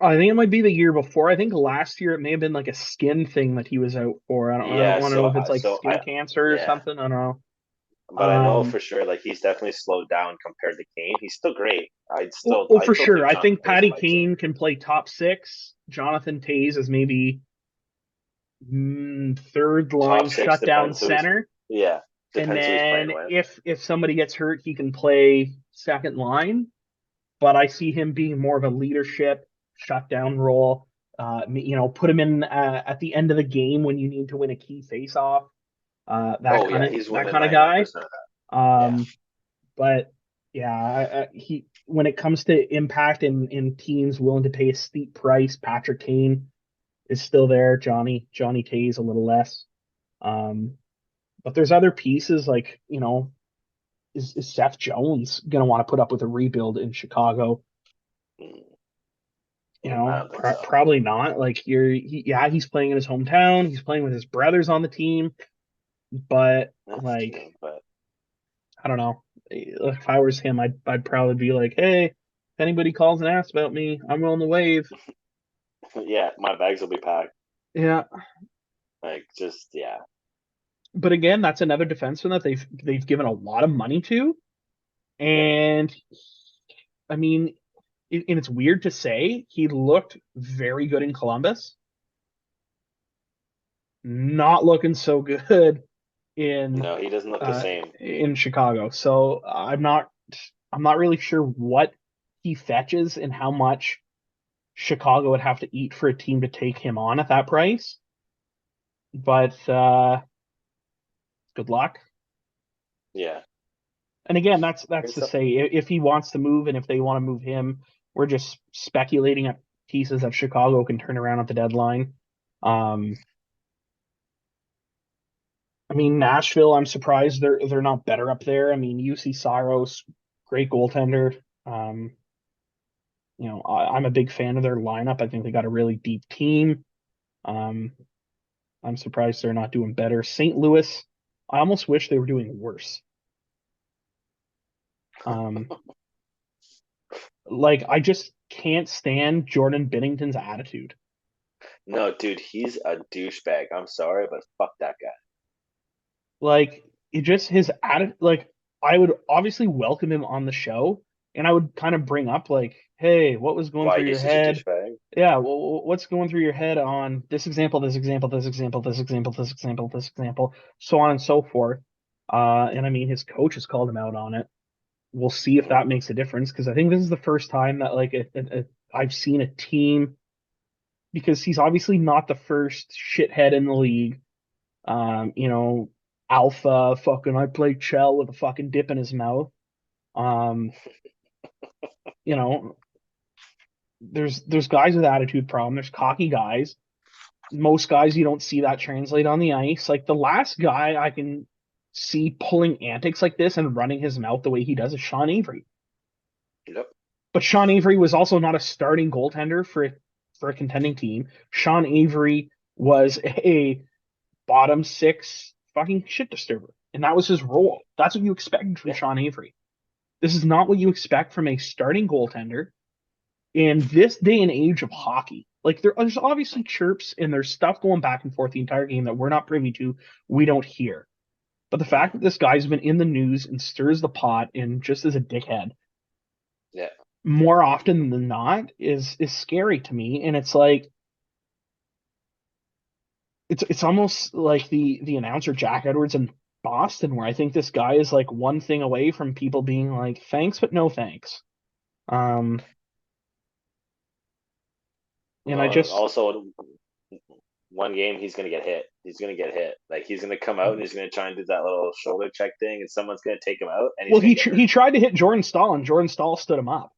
I think it might be the year before. I think last year it may have been like a skin thing that he was out for. I don't Yeah, want to know if it's like so skin cancer or yeah, something. I don't know. but I know Um, for sure like he's definitely slowed down compared to Kane. He's still great. well, I'd for still sure. pick I Jonathan think Tays on Patty my team. Kane can play top six. Jonathan Toews is maybe third Top line six shutdown depends who he's. center. Yeah, And depends who he's playing then with. if somebody gets hurt, he can play second line. But I see him being more of a leadership shutdown role. Put him in at the end of the game when you need to win a key face-off. Oh yeah, he's That winning kind of guy. 99% of that. Yeah. Um, but yeah, he when it comes to impact in teams willing to pay a steep price, Patrick Kane is still there. Johnny Toews a little less. Um, but there's other pieces like is Seth Jones gonna want to put up with a rebuild in Chicago? Mm, I don't think so. Probably not. Like he's playing in his hometown. He's playing with his brothers on the team, but That's like true, but I don't know. If I was him, I'd probably be like, hey, if anybody calls and asks about me, I'm on the wave. yeah, my bags will be packed. Yeah, Like just yeah. but again, that's another defenseman that they've given a lot of money to, Yep. and I mean, and it's weird to say he looked very good in Columbus, not looking so good in No, he doesn't look the same. in Chicago. So I'm not really sure what he fetches and how much Chicago would have to eat for a team to take him on at that price. But good luck. Yeah. And again, And that's to so say if he wants to move and if they want to move him, we're just speculating at pieces that Chicago can turn around at the deadline. Um, I mean, Nashville, I'm surprised they're not better up there. I mean, UC Saros, great goaltender. I'm a big fan of their lineup. I think they got a really deep team. Um, I'm surprised they're not doing better. St. Louis, I almost wish they were doing worse. Um, like I just can't stand Jordan Binnington's attitude. no, dude, he's a douchebag. I'm sorry, but fuck that guy. Like it just his attitude. Like I would obviously welcome him on the show, and I would kind of bring up like, hey, what was going Why through he's your such a head? douchebag? Yeah, well, what's going through your head on this example, this example, this example, this example, this example, this example, so on and so forth. And I mean, his coach has called him out on it. We'll see if that Mm. makes a difference because I think this is the first time that I've seen a team because he's obviously not the first shithead in the league. Um, you know, alpha fucking I play Chell with a fucking dip in his mouth. Um, you know, there's guys with attitude problem. There's cocky guys. Most guys you don't see that translate on the ice. Like the last guy I can see pulling antics like this and running his mouth the way he does is Sean Avery. Yep. But Sean Avery was also not a starting goaltender for a contending team. Sean Avery was a bottom six fucking shit disturber. And that was his role. That's what you expected from Yeah. Sean Avery. This is not what you expect from a starting goaltender in this day and age of hockey. Like there's obviously chirps and there's stuff going back and forth the entire game that we're not privy to, we don't hear. But the fact Mm. that this guy's been in the news and stirs the pot and just as a dickhead Yeah. more often than not is scary to me. And it's like it's almost like the announcer Jack Edwards in Boston, where I think this guy is like one thing away from people being like, thanks, but no thanks. Um, and I Well, just also one game he's gonna get hit. He's gonna get hit. Like he's gonna come out and he's gonna try and do that little shoulder check thing, and someone's gonna take him out, and he's well, gonna get he hurt. tried to hit Jordan Stahl, and Jordan Stahl stood him up.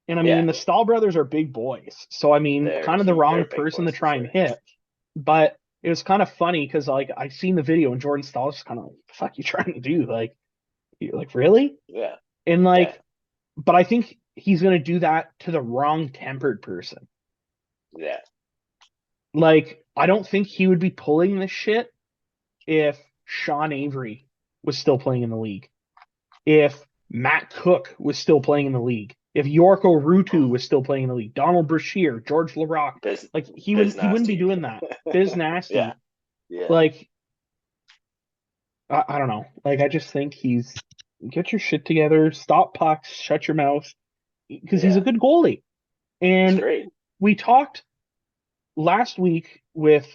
And I Yeah, mean, the Stahl brothers are big boys, so I mean, kind of the wrong they're big person to boys for try and sure. hit. But it was kind of funny because like I seen the video and Jordan Stahl just kind of like, the fuck you trying to do? Like, you're like really? Yeah, And yeah, like, but I think he's gonna do that to the wrong tempered person. yeah. Like, I don't think he would be pulling this shit if Sean Avery was still playing in the league. If Matt Cook was still playing in the league, if Yorko Rutu was still playing in the league, Donald Brashear, George Laraque, Biz, like biz he wouldn't be nasty. doing that. Biz Yeah, Nasty, yeah, like I don't know. Like I just think he's get your shit together, stop pucks, shut your mouth, because he's a yeah. good goalie. He's And great. we talked last week with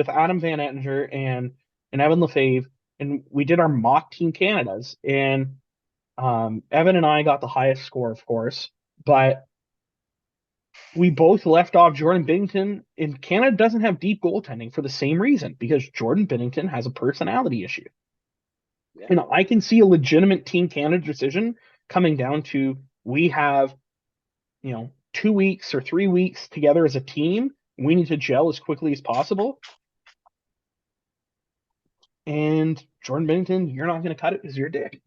Adam Van Ettinger and Evan Lefebvre, and we did our mock Team Canadas, and Evan and I got the highest score, of course, but we both left off Jordan Binnington, and Canada doesn't have deep goaltending for the same reason, because Jordan Binnington has a personality issue. Yeah. And I can see a legitimate Team Canada decision coming down to, we have, 2 weeks or 3 weeks together as a team. We need to gel as quickly as possible. And Jordan Binnington, you're not going to cut it because you're a dick.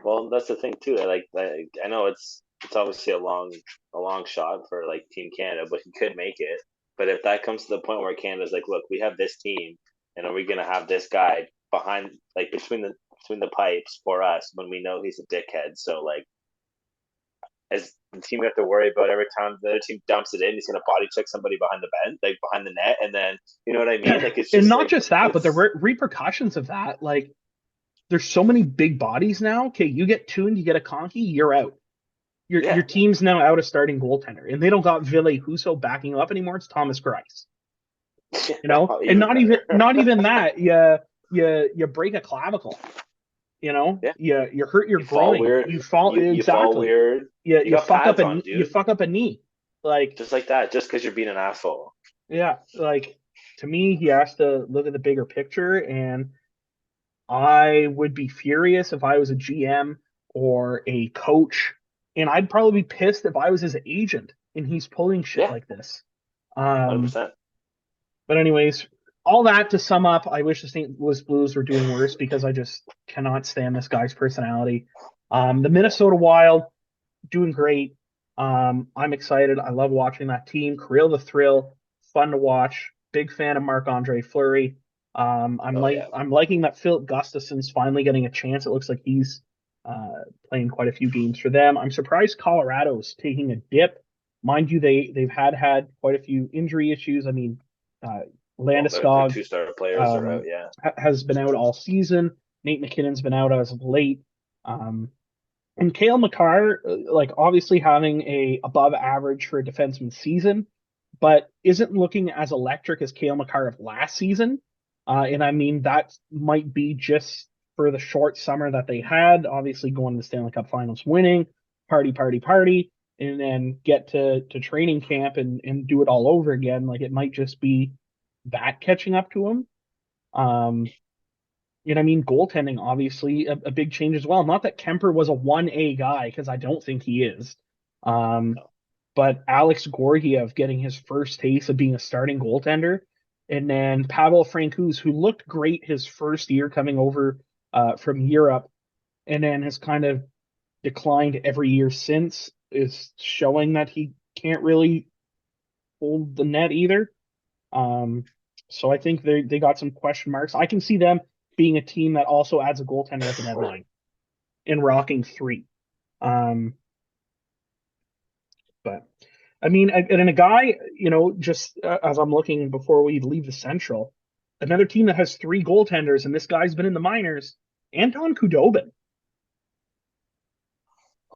Well, that's the thing too. I know it's obviously a long shot for like Team Canada, but he could make it. But if that comes to the point where Canada's like, look, we have this team, and are we gonna have this guy behind, like between the pipes for us when we know he's a dickhead? So like, as the team, we have to worry about every time the other team dumps it in, he's gonna body check somebody behind the bench, like behind the net, and then you know what I mean? Like it's And just not like just that, but the it's repercussions of that, like, there's so many big bodies now. Okay, you get tuned, you get a conky, you're out. Your yeah. team's now out of starting goaltender, and they don't got Ville Husso backing up anymore. It's Thomas Greiss, and Even better. not even that. You break a clavicle, Yeah. you hurt your You fall groin, weird. you fall You fall exactly, weird. You you got fuck up pads a on, you dude. fuck up a knee, like, Just like that, just because you're being an asshole. yeah, like, to me, he has to look at the bigger picture. And I would be furious if I was a GM or a coach, and I'd probably be pissed if I was his agent and he's pulling shit Yeah, like this. 100%. Um, but anyways, all that to sum up, I wish the St. Louis Blues were doing worse, because I just cannot stand this guy's personality. The Yeah. Minnesota Wild doing great. I'm excited. I love watching that team. Kirill the Thrill, fun to watch. Big fan of Marc-Andre Fleury. Oh yeah. I'm liking that Philip Gustafson's finally getting a chance. It looks like he's playing quite a few games for them. I'm surprised Colorado's taking a dip. Mind you, they've had quite a few injury issues. I mean, uh, Well, their Landeskog 2-star players are out. um, Yeah. has been out all season. Nate McKinnon's been out as of late. Um, and Kale McCarr, like, obviously having a above average for a defenseman season, but isn't looking as electric as Kale McCarr of last season. And I mean, that might be just for the short summer that they had, obviously going to the Stanley Cup Finals, winning, party, party, party, and then get to training camp and do it all over again. Like, it might just be that catching up to him. Um, and I mean, goaltending, obviously, a big change as well. Not that Kemper was a 1A guy, because I don't think he is. Um, No. but Alex Gorgiev getting his first taste of being a starting goaltender. And then Pavel Francouz, who looked great his first year coming over from Europe, and then has kind of declined every year since, is showing that he can't really hold the net either. Um, so I think they got some question marks. I can see them being a team that also adds a goaltender at the deadline in rocking three. Um, but I mean, and a guy, just as I'm looking before we leave the Central, another team that has three goaltenders, and this guy's been in the minors, Anton Khudobin.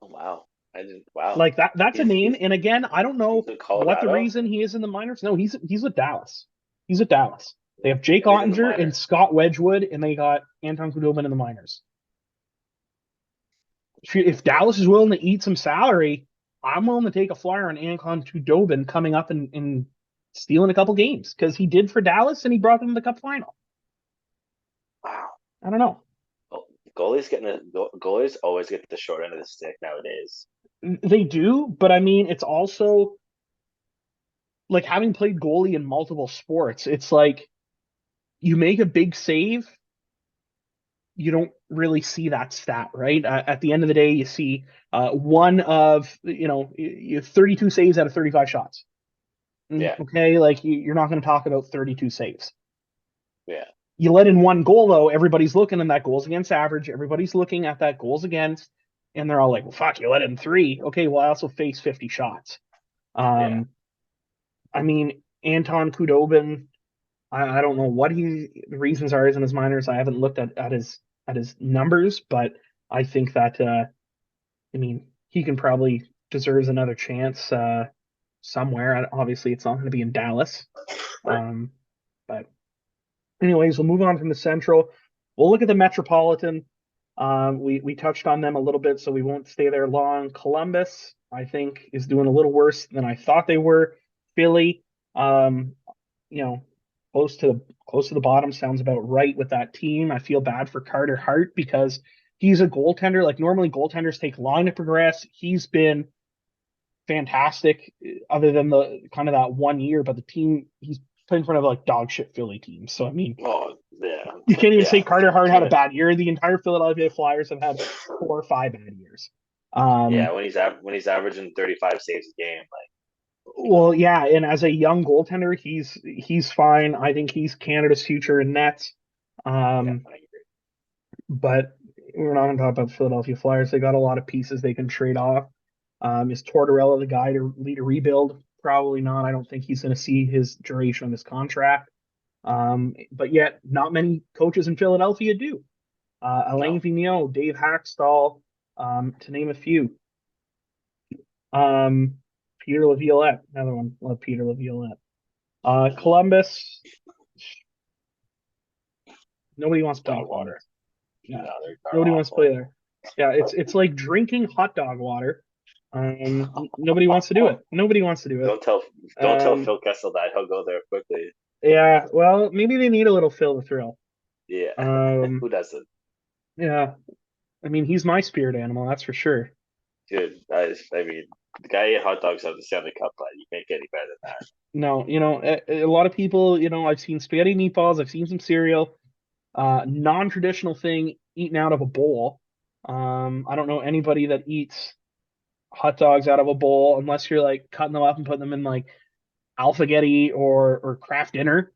Oh wow. I didn't. Wow. Like, that's a name. He's And again, I don't he's know in what the Colorado. reason he is in the minors. No, he's with Dallas. He's with Dallas. They have Jake And he's in the Ottinger and minors. Scott Wedgwood, and they got Anton Khudobin in the minors. If Dallas is willing to eat some salary, I'm willing to take a flyer on Anton Khudobin coming up and stealing a couple games, because he did for Dallas and he brought them to the Cup final. Wow. I don't know. Well, goalies always get the short end of the stick nowadays. They do, but I mean, it's also like, having played goalie in multiple sports, it's like, you make a big save, you don't really see that stat, right? At the end of the day, you see one of, 32 saves out of 35 shots. Yeah. Okay, like, you're not going to talk about 32 saves. Yeah. You let in one goal, though, everybody's looking, and that goals against average. Everybody's looking at that goals against, and they're all like, well, fuck, you let in three. Okay, well, I also faced 50 shots. Yeah. Um, I mean, Anton Khudobin, I don't know what the reasons are in his minors. I haven't looked at his numbers, but I think that I mean, he can probably deserves another chance somewhere. Obviously, it's not going to be in Dallas. Um, but anyways, we'll move on from the Central. We'll look at the Metropolitan. We touched on them a little bit, so we won't stay there long. Columbus, I think, is doing a little worse than I thought they were. Philly, um, you know, close to the bottom sounds about right with that team. I feel bad for Carter Hart because he's a goaltender. Like normally goaltenders take long to progress. He's been fantastic, other than the kind of that 1 year, but the team he's playing in front of like dog shit Philly teams. So I mean, Oh yeah, you can't even say yeah. Carter Hart had a bad year. The entire Philadelphia Flyers have had 4 or 5 bad years. Yeah, Um, when he's averaging 35 saves a game, like well, yeah, and as a young goaltender, he's fine. I think he's Canada's future in nets. yeah, Um, I agree. but we're not going to talk about the Philadelphia Flyers. They got a lot of pieces they can trade off. Is Tortorella the guy to lead a rebuild? Probably not. I don't think he's going to see his duration of his contract. But yet, not many coaches in Philadelphia do. Alain No, Vigneault, Dave Haxtell, to name a few. Um, Peter Laviolette, another one. Love Peter Laviolette. Columbus, nobody wants to play in dog Columbus. water. Yeah, No, they're nobody wants to play awful. there. Yeah, it's like drinking hot dog water. Nobody wants to do it. Nobody wants to do it. Don't tell don't tell Um, Phil Kessel that he'll go there quickly. yeah, well, maybe they need a little fill the thrill. Yeah, Um, who doesn't, yeah, I mean, he's my spirit animal, that's for sure. dude? I mean, the guy ate hot dogs out of the Stanley Cup, but you can't get any better than that. No, a lot of people, I've seen spaghetti meatballs, I've seen some cereal, non-traditional thing eaten out of a bowl. I don't know anybody that eats hot dogs out of a bowl unless you're like cutting them up and putting them in like Alphagetti or Kraft Dinner,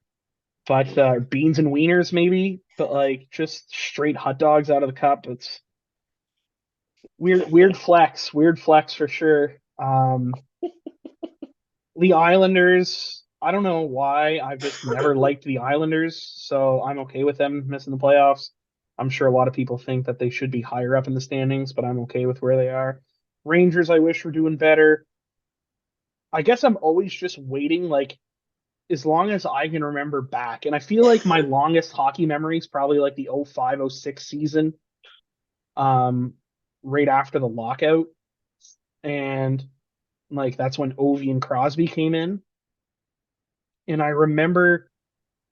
but beans and wieners maybe, but like just straight hot dogs out of the cup. It's weird flex for sure. The Islanders, I don't know why. I've just never liked the Islanders, so I'm okay with them missing the playoffs. I'm sure a lot of people think that they should be higher up in the standings, but I'm okay with where they are. Rangers, I wish were doing better. I guess I'm always just waiting, like, as long as I can remember back. And I feel like my longest hockey memory is probably like the 05-06 season, um, right after the lockout. And like that's when Ovi and Crosby came in. And I remember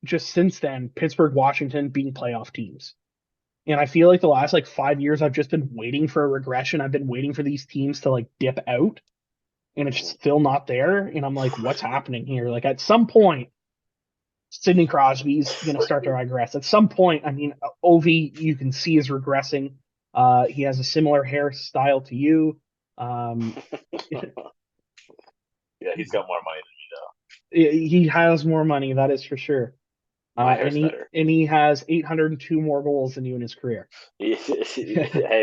just since then, Pittsburgh, Washington being playoff teams. And I feel like the last like 5 years, I've just been waiting for a regression. I've been waiting for these teams to like dip out, and it's still not there. And I'm like, what's happening here? Like at some point, Sidney Crosby's going to start to regress. At some point, I mean, Ovi, you can see is regressing. He has a similar hairstyle to you. Um, Yeah, he's got more money he has more money, that is for sure. than me, though. My And hair's he better. and he has 802 more goals than you in his career. Hey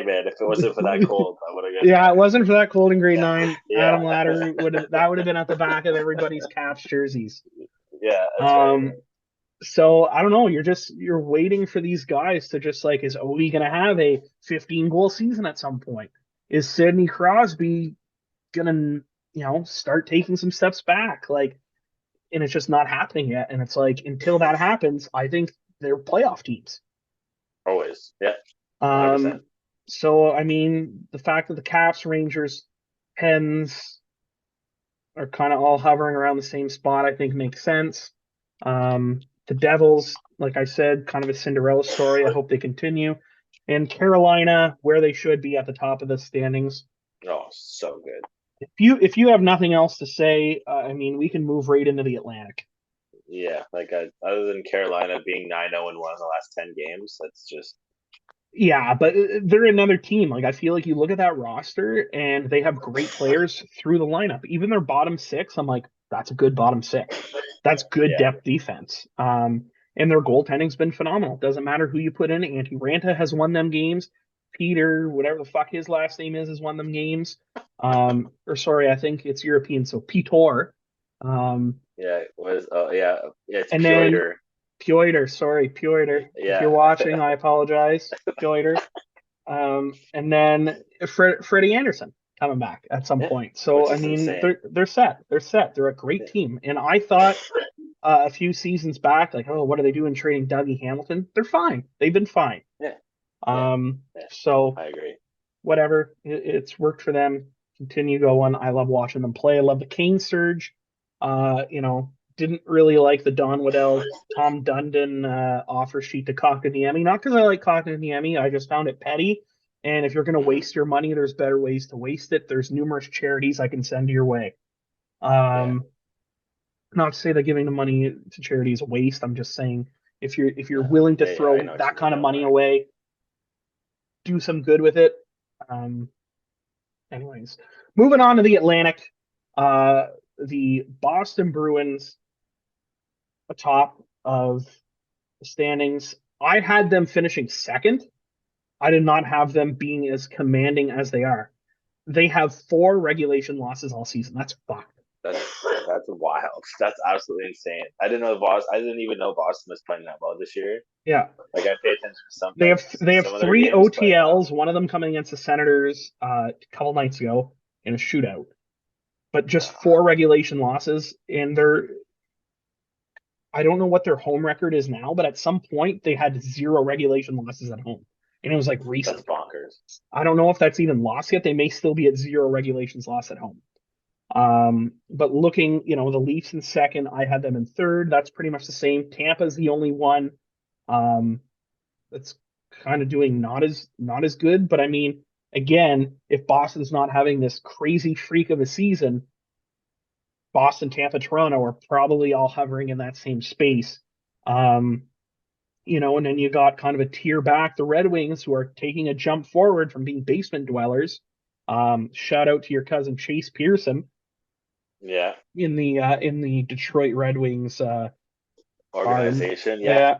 man, if it wasn't for that cold, I would have got Yeah, it there. wasn't for that cold in grade nine. Yeah, Adam Laderoute would have been at the back of everybody's Caps jerseys. yeah, that's right. Um, so I don't know. You're waiting for these guys to just like, is Ovi gonna have a 15 goal season at some point? Is Sidney Crosby gonna start taking some steps back? Like, and it's just not happening yet. And it's like until that happens, I think they're playoff teams. Always, yeah, 100%. Um, so I mean, the fact that the Caps, Rangers, Pens are kind of all hovering around the same spot, I think makes sense. The Devils, like I said, kind of a Cinderella story. I hope they continue. And Carolina, where they should be at the top of the standings. Oh, so good. If you have nothing else to say, I mean, we can move right into the Atlantic. Yeah, like other than Carolina being 9-0-1 in the last 10 games, that's just Yeah, but they're another team. Like I feel like you look at that roster and they have great players through the lineup. Even their bottom six, I'm like, that's a good bottom six. That's good yeah, depth defense. And their goaltending's been phenomenal. Doesn't matter who you put in. Antti Ranta has won them games. Peter, whatever the fuck his last name is, has won them games. Or sorry, I think it's European, so Pitor. Um, yeah. It was yeah, yeah. It's and then Pioter. Piotr. If you're Yeah, watching, I apologize, Piotr. And then Freddie Anderson coming back at some yeah, point. So which I is mean, insane. they're set. They're set. They're a great team. And I thought a few seasons back, like, oh, what are they doing trading Dougie Hamilton? They're fine. They've been fine. Yeah, Yeah. Um, Yeah. so I agree. whatever, it's worked for them. Continue going. I love watching them play. I love the Kane surge. Didn't really like the Don Waddell, Tom Dundon offer sheet to Kotkaniemi. Not because I like Kotkaniemi, I just found it petty. And if you're going to Hmm. waste your money, there's better ways to waste it. There's numerous charities I can send your way. Yeah. Not to say that giving the money to charity is a waste. I'm just saying if you're No. willing to Yeah. Yeah. I throw know what that you mean. kind of Don't money worry. away, do some good with it. Um, Anyways, moving on to the Atlantic, uh, the Boston Bruins atop of the standings. I had them finishing second. I did not have them being as commanding as they are. They have four regulation losses all season. That's fucked. That's wild. That's absolutely insane. I didn't know Boston. I didn't even know Boston was playing that well this year. Yeah, Like I pay attention to some they have they have some of their three games, but OTLs. One of them coming against the Senators a couple nights ago in a shootout, but just four regulation losses, and they're I don't know what their home record is now, but at some point they had zero regulation losses at home. And it was like that's recent. bonkers. I don't know if that's even lost yet. They may still be at zero regulations loss at home. But looking, the Leafs in second, I had them in third. That's pretty much the same. Tampa's the only one um, that's kind of doing not as good. But I mean, again, if Boston's not having this crazy freak of a season, Boston, Tampa, Toronto are probably all hovering in that same space. Um, and then you got kind of a tier back, the Red Wings, who are taking a jump forward from being basement dwellers. Shout out to your cousin Chase Pearson Yeah. in the Detroit Red Wings farm. Organization. Yeah.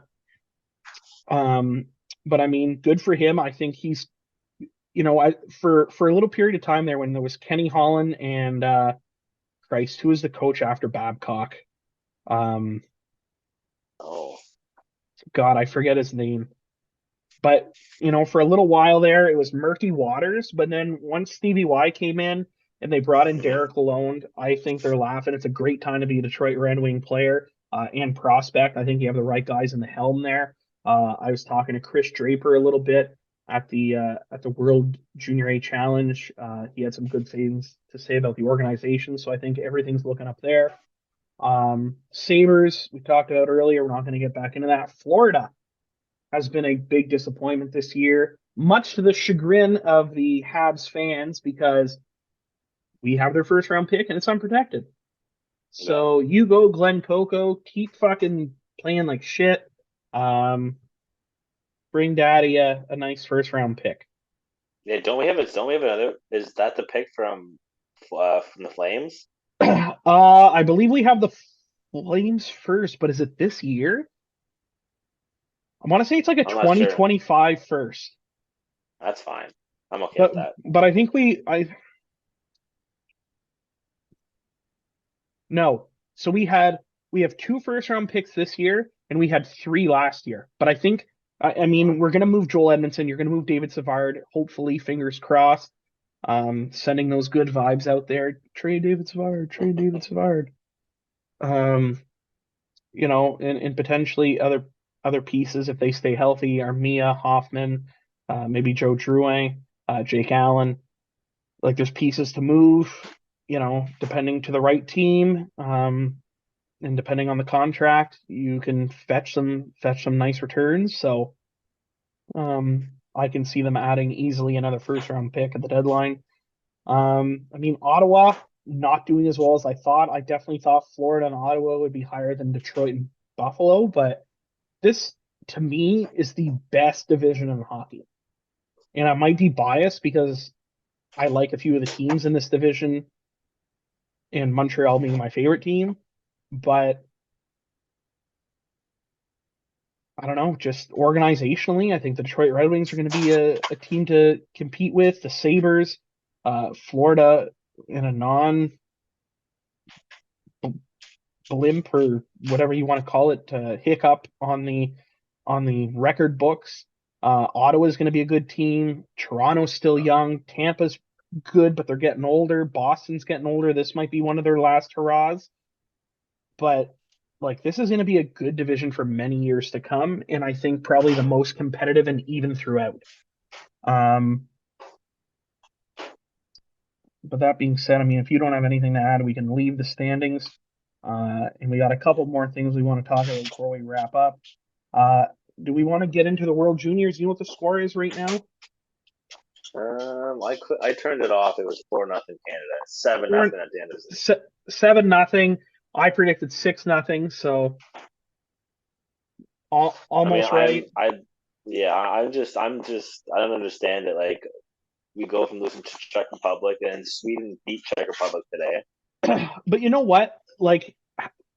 Yeah. Um, but I mean, good for him. I think he's, for a little period of time there when there was Kenny Holland and Christ, who was the coach after Babcock? Um, Oh. God, I forget his name. But for a little while there, it was murky waters. But then once Stevie Y came in and they brought in Mhm. Derek Lalonde, I think they're laughing. It's a great time to be a Detroit Red Wing player and prospect. I think you have the right guys in the helm there. I was talking to Chris Draper a little bit at the World Junior A Challenge. He had some good things to say about the organization, so I think everything's looking up there. Sabres, we talked about earlier. We're not going to get back into that. Florida has been a big disappointment this year, much to the chagrin of the Habs fans because we have their first round pick and it's unprotected. Yeah. So you go, Glenn Coco, keep fucking playing like shit. Um, Bring Daddy a nice first round pick. Yeah. Don't we have another? Is that the pick from the Flames? I believe we have the Flames first, but is it this year? I want to say it's like a I'm not sure. 2025 first. That's fine. I'm okay But with that. but I think I no. So we have two first round picks this year, and we had three last year. But I think I Uh, mean we're gonna move Joel Edmondson. You're gonna move David Savard. Hopefully, fingers crossed. Sending those good vibes out there. Trade David Savard. Trade David Savard. Um, and potentially other pieces if they stay healthy are Mia Hoffman, maybe Joe Drouin, Jake Allen. Like there's pieces to move. Depending to the right team. And depending on the contract, you can fetch some nice returns. So I can see them adding easily another first round pick at the deadline. I mean Ottawa not doing as well as I thought. I definitely thought Florida and Ottawa would be higher than Detroit and Buffalo, but this to me is the best division in hockey. And I might be biased because I like a few of the teams in this division, and Montreal being my favorite team, but I don't know, just organizationally, I think the Detroit Red Wings are going to be a team to compete with. The Sabres, Florida in a non blimp or whatever you want to call it, hiccup on the record books. Ottawa's going to be a good team. Toronto's still young. Tampa's good, but they're getting older. Boston's getting older. This might be one of their last hurrahs. But like this is going to be a good division for many years to come, and I think probably the most competitive and even throughout. Um, but that being said, I mean, if you don't have anything to add, we can leave the standings. And we got a couple more things we want to talk about before we wrap up. Uh, do we want to get into the World Juniors? You know what the score is right now? I turned it off. It was 4-0 Canada, 7-0 Four, at the end of the 7-0. I predicted 6-0, so I mean, almost right. yeah, I don't understand it. Like, we go from losing to Czech Republic, and Sweden beat Czech Republic today. But you know what? Like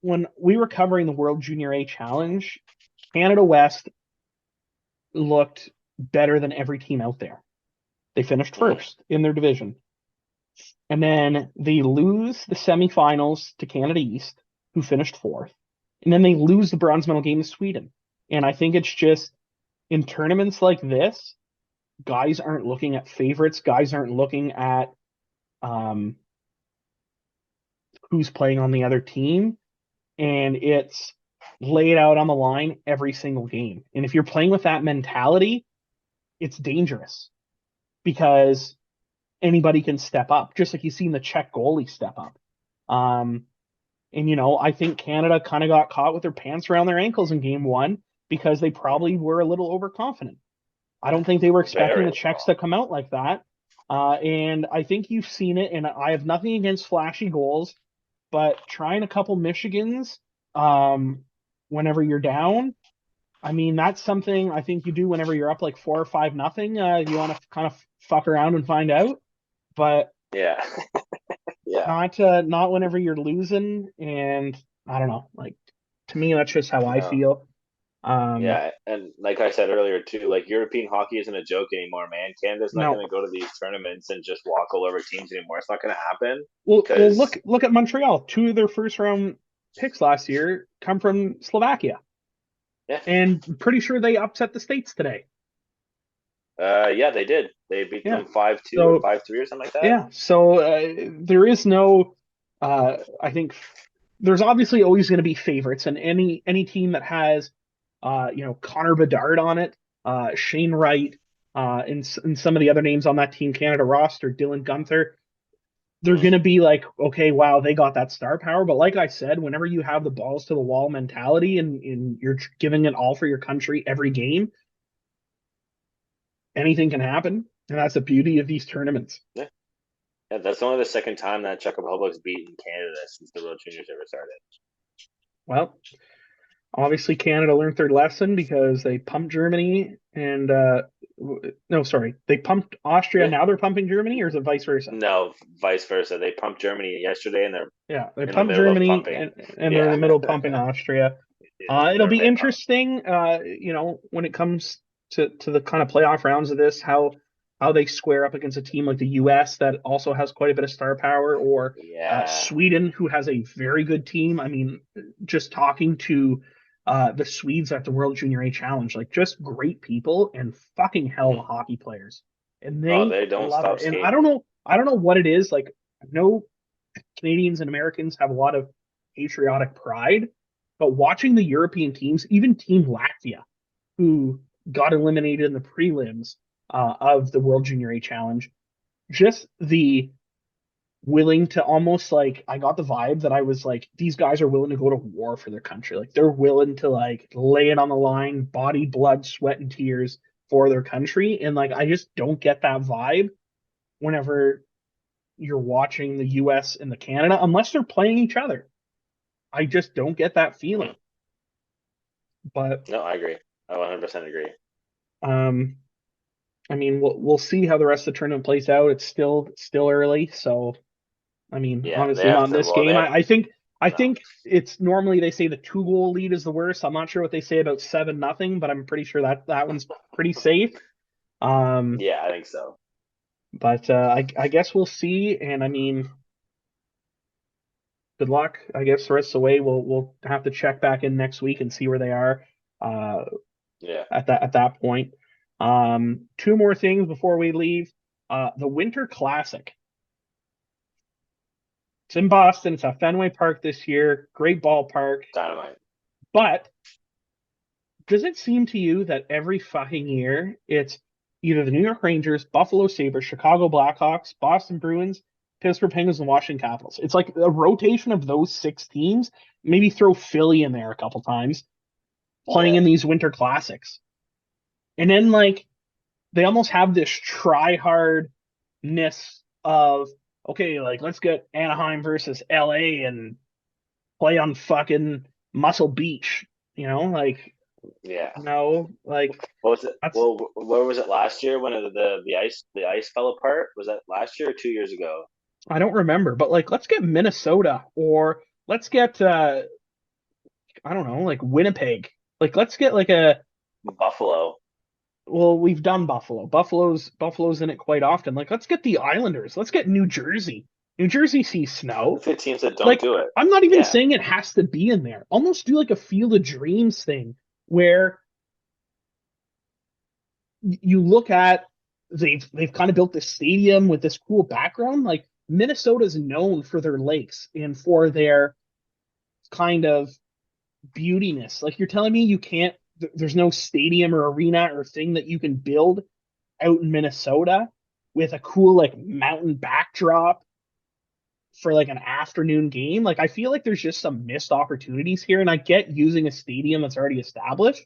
when we were covering the World Junior A Challenge, Canada West looked better than every team out there. They finished Mm-hmm. first in their division. And then they lose the semifinals to Canada East, who finished fourth. And then they lose the bronze medal game to Sweden. And I think it's just in tournaments like this, guys aren't looking at favorites. Guys aren't looking at um, who's playing on the other team. And it's laid out on the line every single game. And if you're playing with that mentality, it's dangerous because anybody can step up, just like you've seen the Czech goalie step up. And, I think Canada kind of got caught with their pants around their ankles in game one because they probably were a little overconfident. I don't think they were expecting the Czechs to come out like that. And I think you've seen it, and I have nothing against flashy goals, but trying a couple Michigans whenever you're down, I mean, that's something I think you do whenever you're up like 4 or 5-0. You want to kind of fuck around and find out, but Yeah, yeah. not whenever you're losing. And I don't know, like to me, that's just how I No. feel. Um, Yeah, and like I said earlier too, like European hockey isn't a joke anymore, man. Canada's not no, going to go to these tournaments and just walk all over teams anymore. It's not going to happen well, because look at Montreal. Two of their first round picks last year come from Slovakia, yeah, and pretty sure they upset the States today. yeah, they did. They beat Yeah. them 5-2 or So 5-3 or something like that. yeah. So there is no. I think there's obviously always going to be favorites, and any team that has, Connor Bedard on it, Shane Wright, and some of the other names on that Team Canada roster, Dylan Gunther, they're Mm. going to be like, okay, wow, they got that star power. But like I said, whenever you have the balls to the wall mentality and you're giving it all for your country every game, anything can happen. And that's the beauty of these tournaments. Yeah, yeah, that's only the second time that Czech Republic's beaten Canada since the World Juniors ever started. Well, obviously, Canada learned their lesson because they pumped Germany and no, sorry, they pumped Austria. Yeah. Now they're pumping Germany, or is it vice versa? No, vice versa. They pumped Germany yesterday, and they're Yeah, they in the pumped middle of Germany pumping. and they're in Yeah, the middle of pumping Austria. yeah, It'll they're be mid pump. interesting, when it comes to the kind of playoff rounds of this, how they square up against a team like the U.S. that also has quite a bit of star power, or Yeah. Sweden, who has a very good team. I mean, just talking to the Swedes at the World Junior A Challenge, like just great people and fucking hell of Mhm. hockey players, and Oh, they they don't love stop it. And skating. I don't know what it is. Like, I know Canadians and Americans have a lot of patriotic pride, but watching the European teams, even Team Latvia, who got eliminated in the prelims of the World Junior A Challenge, just the willing to almost like I got the vibe that I was like these guys are willing to go to war for their country. Like they're willing to like lay it on the line, body, blood, sweat, and tears for their country. And like I just don't get that vibe whenever you're watching the US and the Canada unless they're playing each other. I just don't get that feeling. Mhm. But No, I agree. I 100% agree. um I mean we'll see how the rest of the tournament plays out. It's still early, so I mean, Yeah, they obviously have not in to. this Well, they game. have I no. think it's normally they say the 2 goal lead is the worst. I'm not sure what they say about 7-0, but I'm pretty sure that one's pretty safe. Um, Yeah, I think so. but I guess we'll see. And I mean, good luck. I guess the rest of the way we'll have to check back in next week and see where they are uh, Yeah. at that point. Two more things before we leave. The Winter Classic. It's in Boston. It's at Fenway Park this year. Great ballpark. Dynamite. But does it seem to you that every fucking year it's either the New York Rangers, Buffalo Sabres, Chicago Blackhawks, Boston Bruins, Pittsburgh Penguins, and Washington Capitals? It's like a rotation of those six teams. Maybe throw Philly in there a couple times, playing Yeah. in these winter classics. And then like they almost have this try hardness of okay, like let's get Anaheim versus LA and play on fucking Muscle Beach, like Yeah. no, like What was it? that's Well, where was it last year when the ice fell apart? Was that last year or 2 years ago? I don't remember, but like let's get Minnesota or let's get I don't know, like Winnipeg. Like let's get like a Buffalo. well, we've done Buffalo. Buffalo's in it quite often. Like let's get the Islanders. Let's get New Jersey. New Jersey sees snow. Let's get teams that don't Like do it. I'm not even Yeah. saying it has to be in there. Almost do like a Field of Dreams thing where you look at they've kind of built this stadium with this cool background. Like Minnesota's known for their lakes and for their kind of beautiness. Like you're telling me you can't there's no stadium or arena or thing that you can build out in Minnesota with a cool like mountain backdrop for like an afternoon game. Like I feel like there's just some missed opportunities here, and I get using a stadium that's already established,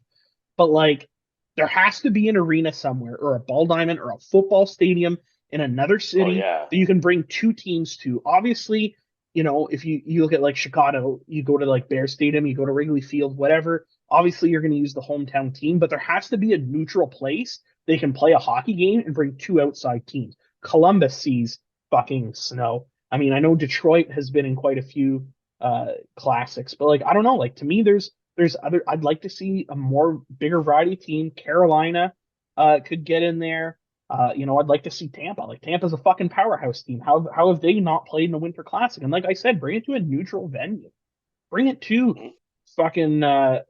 but like there has to be an arena somewhere or a ball diamond or a football stadium in another Oh city yeah. that you can bring two teams to. Obviously, if you look at like Chicago, you go to like Bear Stadium, you go to Wrigley Field, whatever. Obviously, you're going to use the hometown team, but there has to be a neutral place they can play a hockey game and bring two outside teams. Columbus sees fucking snow. I mean, I know Detroit has been in quite a few classics, but like I don't know, like to me there's other I'd like to see a more bigger variety team. Carolina could get in there. I'd like to see Tampa. Like Tampa's a fucking powerhouse team. How have they not played in the Winter Classic? And like I said, bring it to a neutral venue. Bring it to Mhm. fucking I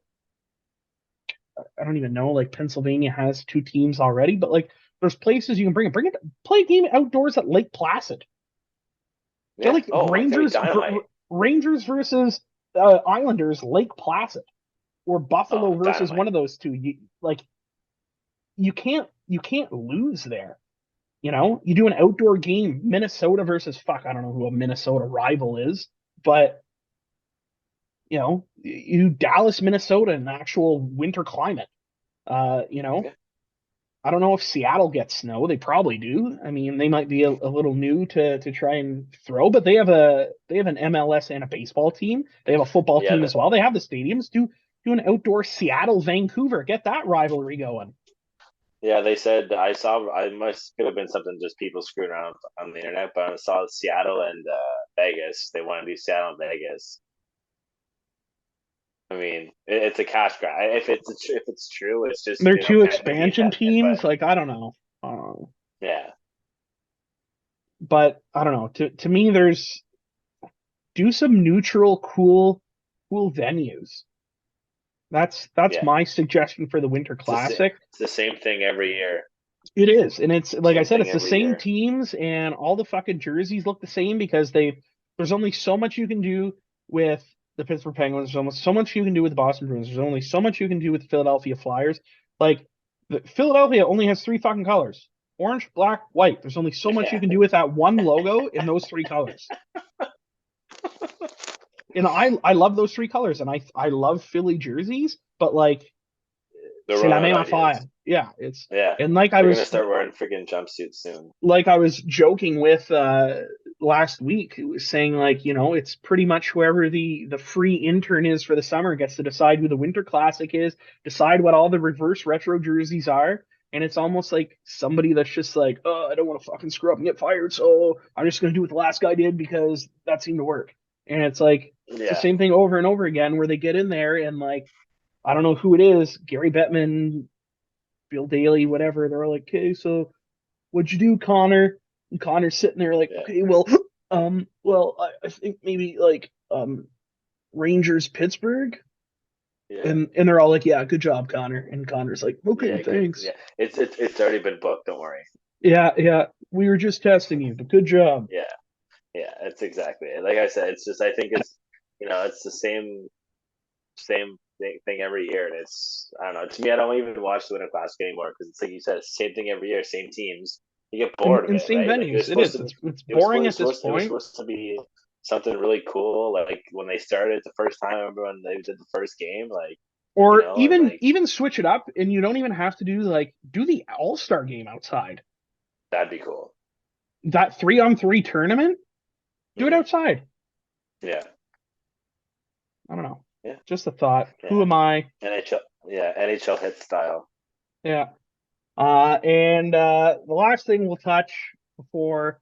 don't even know, like Pennsylvania has two teams already, but like there's places you can bring it. Bring it play a game outdoors at Lake Placid. Get Yeah. like Oh, it's gonna be dynamite. Rangers versus Islanders Lake Placid or Buffalo Oh, versus one dynamite. of those two. You can't lose there. You do an outdoor game, Minnesota versus fuck, I don't know who a Minnesota rival is, but you Dallas, Minnesota in actual winter climate. Uh, you know, Yeah. I don't know if Seattle gets snow. They probably do. I mean, they might be a little new to try and throw, but they have an MLS and a baseball team. They have a football Yeah. team as well. They have the stadiums. Do an outdoor Seattle Vancouver. Get that rivalry going. Yeah, they said I saw. I must could have been something just people screwing around on the internet, but I saw Seattle and Vegas. They want to do Seattle and Vegas. I mean, it's a cash grab. If it's true, it's just They're two kind of the expansion investment. But teams. Like I don't know. yeah, But I don't know. To me, there's do some neutral, cool venues. That's yeah, my suggestion for the Winter Classic. it's the same thing every year. It is, and it's like I Same said, thing it's the every same year. teams, and all the fucking jerseys look the same because there's only so much you can do with the Pittsburgh Penguins. There's almost so much you can do with the Boston Bruins. There's only so much you can do with the Philadelphia Flyers. Like Philadelphia only has three fucking colors: orange, black, white. There's only so much you Yeah, can do with that one logo in those three colors. And I love those three colors, and I love Philly jerseys, but like they're c'est la rolling même out ideas. affaire. Yeah, it's Yeah, and like I they're gonna was start wearing freaking jumpsuits soon. like I was joking with last week, it was saying like, it's pretty much whoever the free intern is for the summer gets to decide who the Winter Classic is, decide what all the reverse retro jerseys are, and it's almost like somebody that's just like, oh, I don't want to fucking screw up and get fired, so I'm just gonna do what the last guy did because that seemed to work. And it's like it's the Yeah, same thing over and over again where they get in there and like I don't know who it is, Gary Bettman, Bill Daly, whatever. They're like, okay, so what'd you do, Connor? And Connor's sitting there like, yeah, okay, well, I think maybe like Rangers Pittsburgh. yeah, And they're all like, yeah, good job, Connor. And Connor's like, okay, yeah. Good. thanks. Yeah, it's already been booked. Don't worry. Yeah, yeah. We were just testing you, but good job. Yeah. Yeah, it's exactly it. Like I said, it's just I think it's it's the same thing every year, and it's I don't know. To me, I don't even watch the Winter Classic anymore because it's like you said, it's the same thing every year, same teams. You get bored of In it, same right? Like it was venues. It supposed is. to be, It's boring at this it was point. supposed to be something really cool. Like when they started the first time, I remember when they did the first game, like Or and even like even switch it up, and you don't even have to do the All-Star game outside. that'd be cool. That 3-on-3 tournament, do it Hmm. outside. Yeah, I don't know. yeah, Just a thought. Who yeah. am I? NHL hit style. Yeah. And the last thing we'll touch before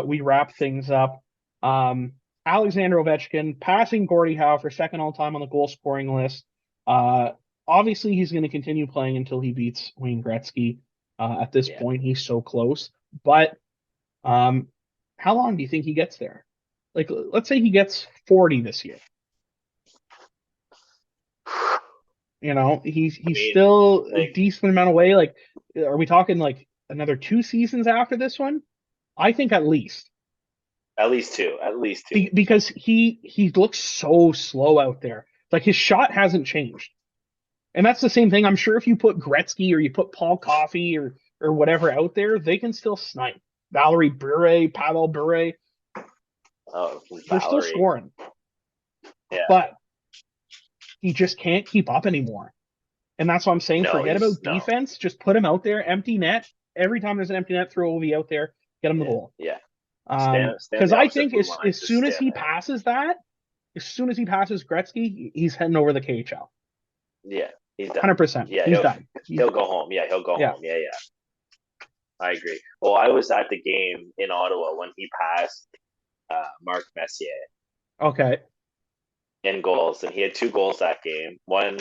we wrap things up, um, Alexander Ovechkin passing Gordie Howe for second all time on the goal scoring list. Uh, Obviously, he's going to continue playing until he beats Wayne Gretzky. At this Yeah. point, he's so close. But um, how long do you think he gets there? Like, let's say he gets 40 this year. You know, I he's mean, still a like decent amount away. Like, are we talking like another 2 seasons after this one? I think at least at least two, at least two. because he looks so slow out there. Like his shot hasn't changed, and that's the same thing. I'm sure if you put Gretzky or you put Paul Coffey or whatever out there, they can still snipe. Valerie Bure, Pavel Bure, Oh, they're still Valerie. scoring, Yeah. but he just can't keep up anymore. And that's what I'm saying. No, Forget he's about no. defense. Just put him out there, empty net. Every time there's an empty net, throw Ovi out there, get him the Yeah, goal. yeah. Stand Because the I opposite think blue line. as Just soon as stand he there. passes that, as soon as he passes Gretzky, he's heading over the KHL. Yeah, he's done. 100%. Yeah, He's done. he'll go home. Yeah, he'll go Yeah. home. Yeah, yeah. I agree. Well, I was at the game in Ottawa when he passed Mark Messier Okay. in goals, and he had two goals that game. One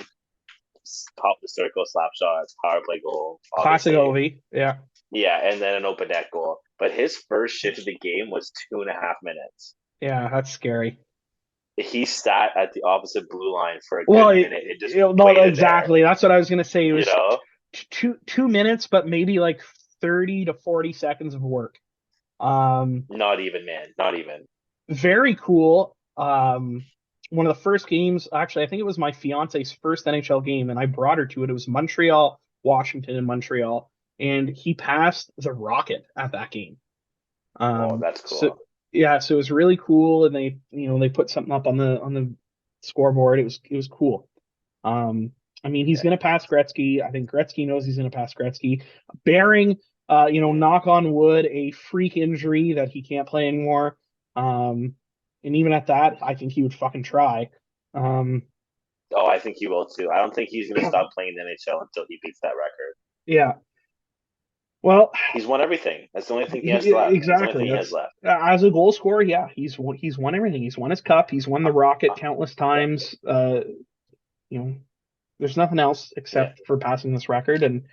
top the circle slap shot, power play goal, Classic obviously. Ovi. Yeah. Yeah, and then an open net goal. But his first shift of the game was 2.5 minutes. Yeah, that's scary. He sat at the opposite blue line for a Well, good minute and just no, waited there. exactly. That's what I was gonna say. It You was know, 2 minutes, but maybe like 30 to 40 seconds of work. Um, not even, man, not even. Very cool. One of the first games, actually, I think it was my fiance's first NHL game, and I brought her to it. It was Montreal, Washington, and Montreal, and he passed the Rocket at that game. Oh, that's So cool. yeah, so it was really cool, and they put something up on the scoreboard. It was cool. Um, I mean, he's Yeah. gonna pass Gretzky. I think Gretzky knows he's gonna pass Gretzky, bearing Mhm. knock on wood, a freak injury that he can't play anymore. Um, and even at that, I think he would fucking try. Um, Oh, I think he will too. I don't think he's going to stop playing the NHL until he beats that record. yeah. Well, He's won everything. That's the only thing he has left. That's the only exactly. thing he has That's left. as a goal scorer, yeah, he's won everything. He's won his cup. He's won the Rocket countless Yeah, times. You know, there's nothing else yeah, except for passing this record. And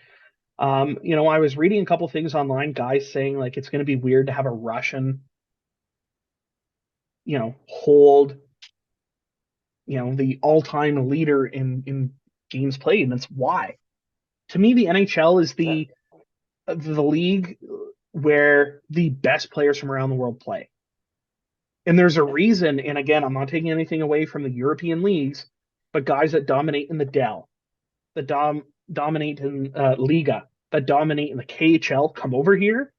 I was reading a couple things online, guys saying like it's going to be weird to have a Russian, hold, the all-time leader in games played, and that's why. To me, the NHL is yeah. the league where the best players from around the world play. And there's a Yeah. reason, and again, I'm not taking anything away from the European leagues, but guys that dominate in the Dell, that dominate in Liga, that dominate in the KHL come over here,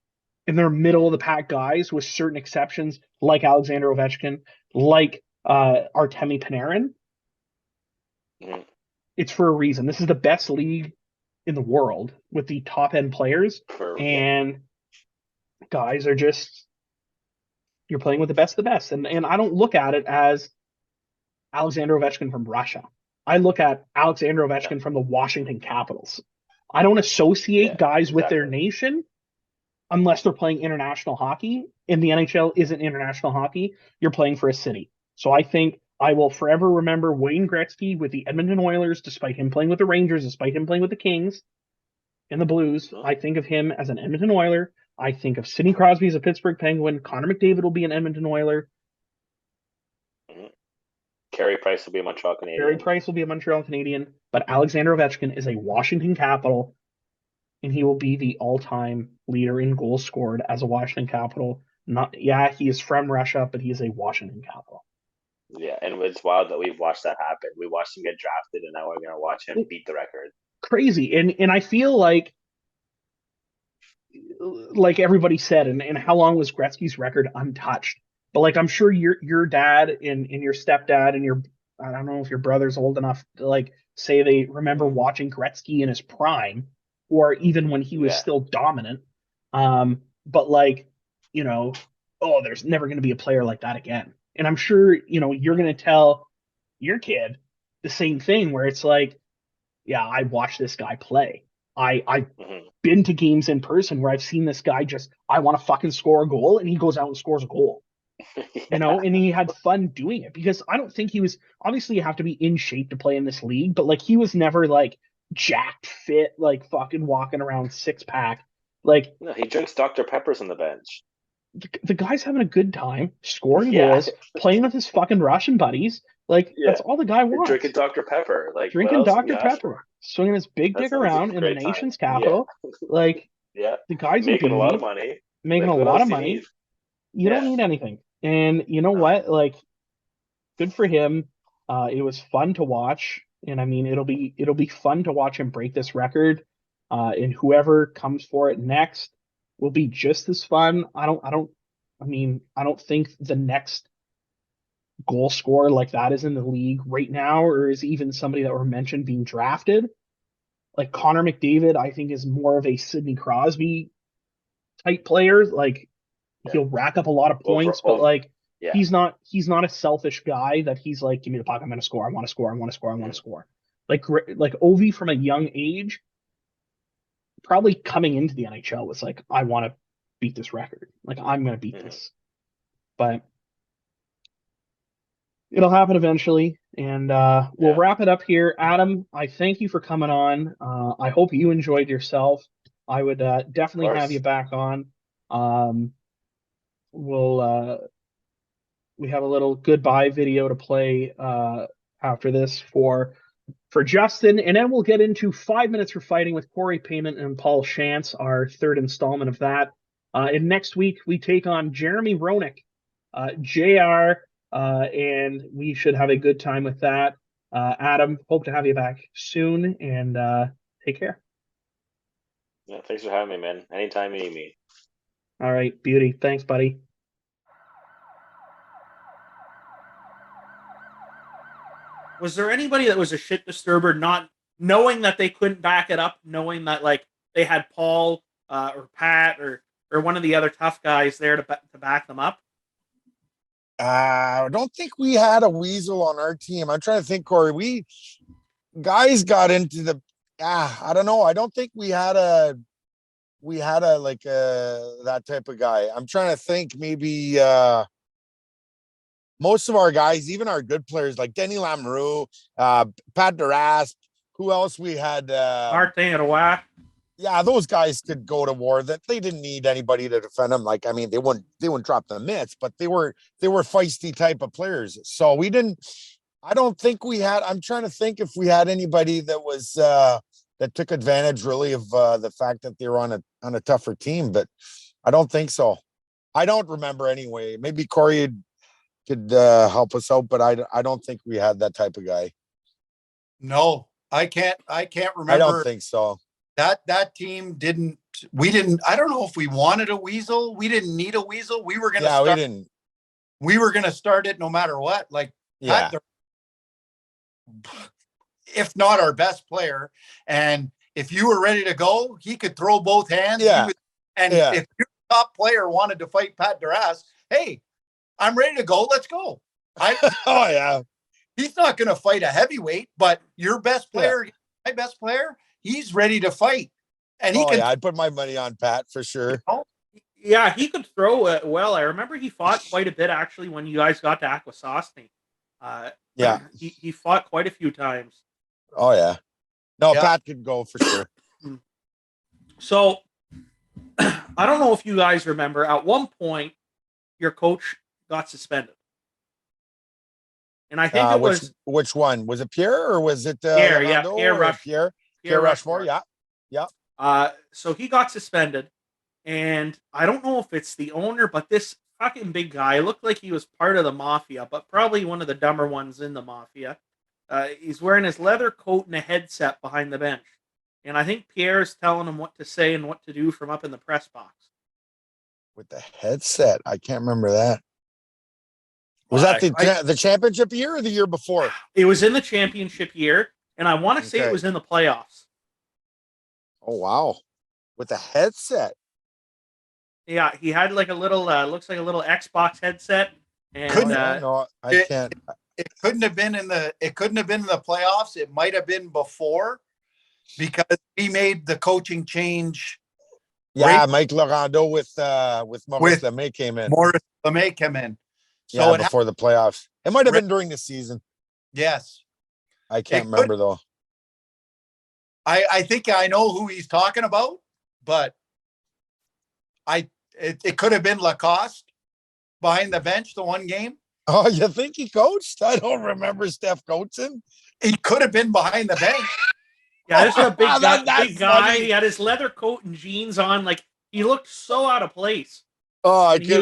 and they're middle of the pack guys with certain exceptions, like Alexander Ovechkin, like Artemi Panarin. Mhm. It's for a reason. This is the best league in the world with the top end players, Yeah, and guys are just you're playing with the best of the best. And I don't look at it as Alexander Ovechkin from Russia. I look at Alexander no, Ovechkin from the Washington Capitals. I don't associate yeah, guys with their exactly. nation unless they're playing international hockey. And the NHL isn't international hockey. You're playing for a city. So I think I will forever remember Wayne Gretzky with the Edmonton Oilers, despite him playing with the Rangers, despite him playing with the Kings and the Blues. Mhm. I think of him as an Edmonton Oiler. I think of Sidney Crosby as a Pittsburgh Penguin. Connor McDavid will be an Edmonton Oiler. Mhm. Carey Price will be a Montreal Barry Canadian. Price will be a Montreal Canadian. But Alexander Ovechkin is a Washington Capital, and he will be the all-time leader in goals scored as a Washington Capital. Not, yeah, he is from Russia, but he is a Washington Capital. Yeah, and it's wild that we've watched that happen. We watched him get drafted, and now we're gonna watch him beat the record. Crazy, and I feel like everybody said, and how long was Gretzky's record untouched? But like I'm sure your dad and your stepdad and your I don't know if your brother's old enough to like say they remember watching Gretzky in his prime or even when he was Yeah, still dominant. But like, you know, oh, there's never going to be a player like that again. And I'm sure, you're going to tell your kid the same thing where it's like, yeah, I watched this guy play. I've mm-hmm. been to games in person where I've seen this guy just I want to fucking score a goal and he goes out and scores a goal. Yeah, And he had fun doing it because I don't think he was obviously you have to be in shape to play in this league, but like he was never like jacked fit, like fucking walking around six pack. Like no, he drinks Dr. Peppers on the bench. the guy's having a good time, scoring Yeah, goals, playing with his fucking Russian buddies. Like yeah, that's all the guy and drinking wants. Dr. Pepper. Like, what Drinking else can you Dr. ask for? Pepper, swinging his big That dick sounds like around a in the great time. nation's Yeah, capital. Like yeah, the guy's a making a lot of dude, money. making Like, a what lot else of do you need? money. You don't Yeah, need anything. And you know no, what? Like, good for him. It was fun to watch, and I mean, it'll be fun to watch him break this record. And whoever comes for it next will be just as fun. I don't think the next goal scorer like that is in the league right now, or is even somebody that were mentioned being drafted. Like Connor McDavid, I think is more of a Sidney Crosby type player. Like yeah, he'll rack up a lot of over, points, but over, like yeah, he's not a selfish guy that he's like, give me the puck, I'm gonna score, I want to score, I want to score, I want to mm, score. Like Ovi from a young age, probably coming into the NHL was like, I want to beat this record. Like I'm gonna beat mm, this. But it'll happen eventually. And we'll yeah, wrap it up here. Adam, I thank you for coming on. I hope you enjoyed yourself. I would of definitely have you course. back on. Um, we'll we have a little goodbye video to play after this for Justin, and then we'll get into 5 minutes for fighting with Corey Payment and Paul Shantz, our third installment of that. And next week we take on Jeremy Roenick, JR, and we should have a good time with that. Adam, hope to have you back soon, and take care. Yeah, thanks for having me, man. Anytime you need me. All right, beauty. Thanks, buddy. Was there anybody that was a shit disturber, not knowing that they couldn't back it up, knowing that like they had Paul or Pat or one of the other tough guys there to back them up? I don't think we had a weasel on our team. I'm trying to think, Corey. We guys got into the I don't know. I don't think we had a like that type of guy. I'm trying to think maybe most of our guys, even our good players like Denny Lamoureux, Pat Duras, who else we had Martin Roy. yeah, those guys could go to war. That they didn't need anybody to defend them. Like, I mean, they wouldn't drop the mitts, but they were feisty type of players. So we didn't. I don't think we had. I'm trying to think if we had anybody that was that took advantage really of the fact that they were on a tougher team, but I don't think so. I don't remember anyway. Maybe Corey could help us out, but I don't think we had that type of guy. No, I can't remember. I don't think so. That team didn't. We didn't. I don't know if we wanted a weasel. We didn't need a weasel. We were gonna Yeah, we start. didn't. We were gonna start it no matter what. Like Yeah. Pat, if not our best player, and if you were ready to go, he could throw both hands. Yeah. Yeah. If your top player wanted to fight Pat Duras, hey, I'm ready to go. Let's go. Oh yeah. He's not going to fight a heavyweight, but your best player, my best player, he's ready to fight, and he can. Yeah, I'd put my money on Pat for sure. You know? Yeah, he could throw it well. I remember he fought quite a bit actually when you guys got to Akwesasne. Yeah. He fought quite a few times. Oh yeah. No, Yeah. Pat could go for sure. So I don't know if you guys remember, at one point your coach got suspended. And I think it was which one? Was it Pierre or was it Pierre, Rolando Pierre or Rush, Pierre Rushmore? Yeah. So he got suspended. And I don't know if it's the owner, but this fucking big guy looked like he was part of the mafia, but probably one of the dumber ones in the mafia. He's wearing his leather coat and a headset behind the bench. And I think Pierre is telling him what to say and what to do from up in the press box. With the headset. I can't remember that. Was that the championship year or the year before? It was in the championship year, and I want to say it was in the playoffs. Oh, wow. With the headset. Yeah, he had like a little, looks like a little Xbox headset. And no, I can't. It couldn't have been in the playoffs. It might have been before, because we made the coaching change. Yeah, right? Mike Lorando with Maurice LeMay came in. Maurice LeMay came in. So yeah, before the playoffs. It might have been during the season. Yes. I can't remember though. I think I know who he's talking about, but it could have been Lacoste behind the bench the one game. Oh, you think he coached? I don't remember Steph coaching. He could have been behind the bench. Yeah, this is a big guy. He had his leather coat and jeans on. Like, he looked so out of place. Oh, you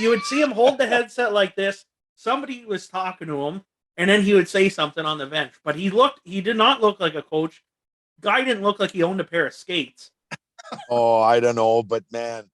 would see him hold the headset like this. Somebody was talking to him, and then he would say something on the bench. But he did not look like a coach. Guy didn't look like he owned a pair of skates. Oh, I don't know, but man,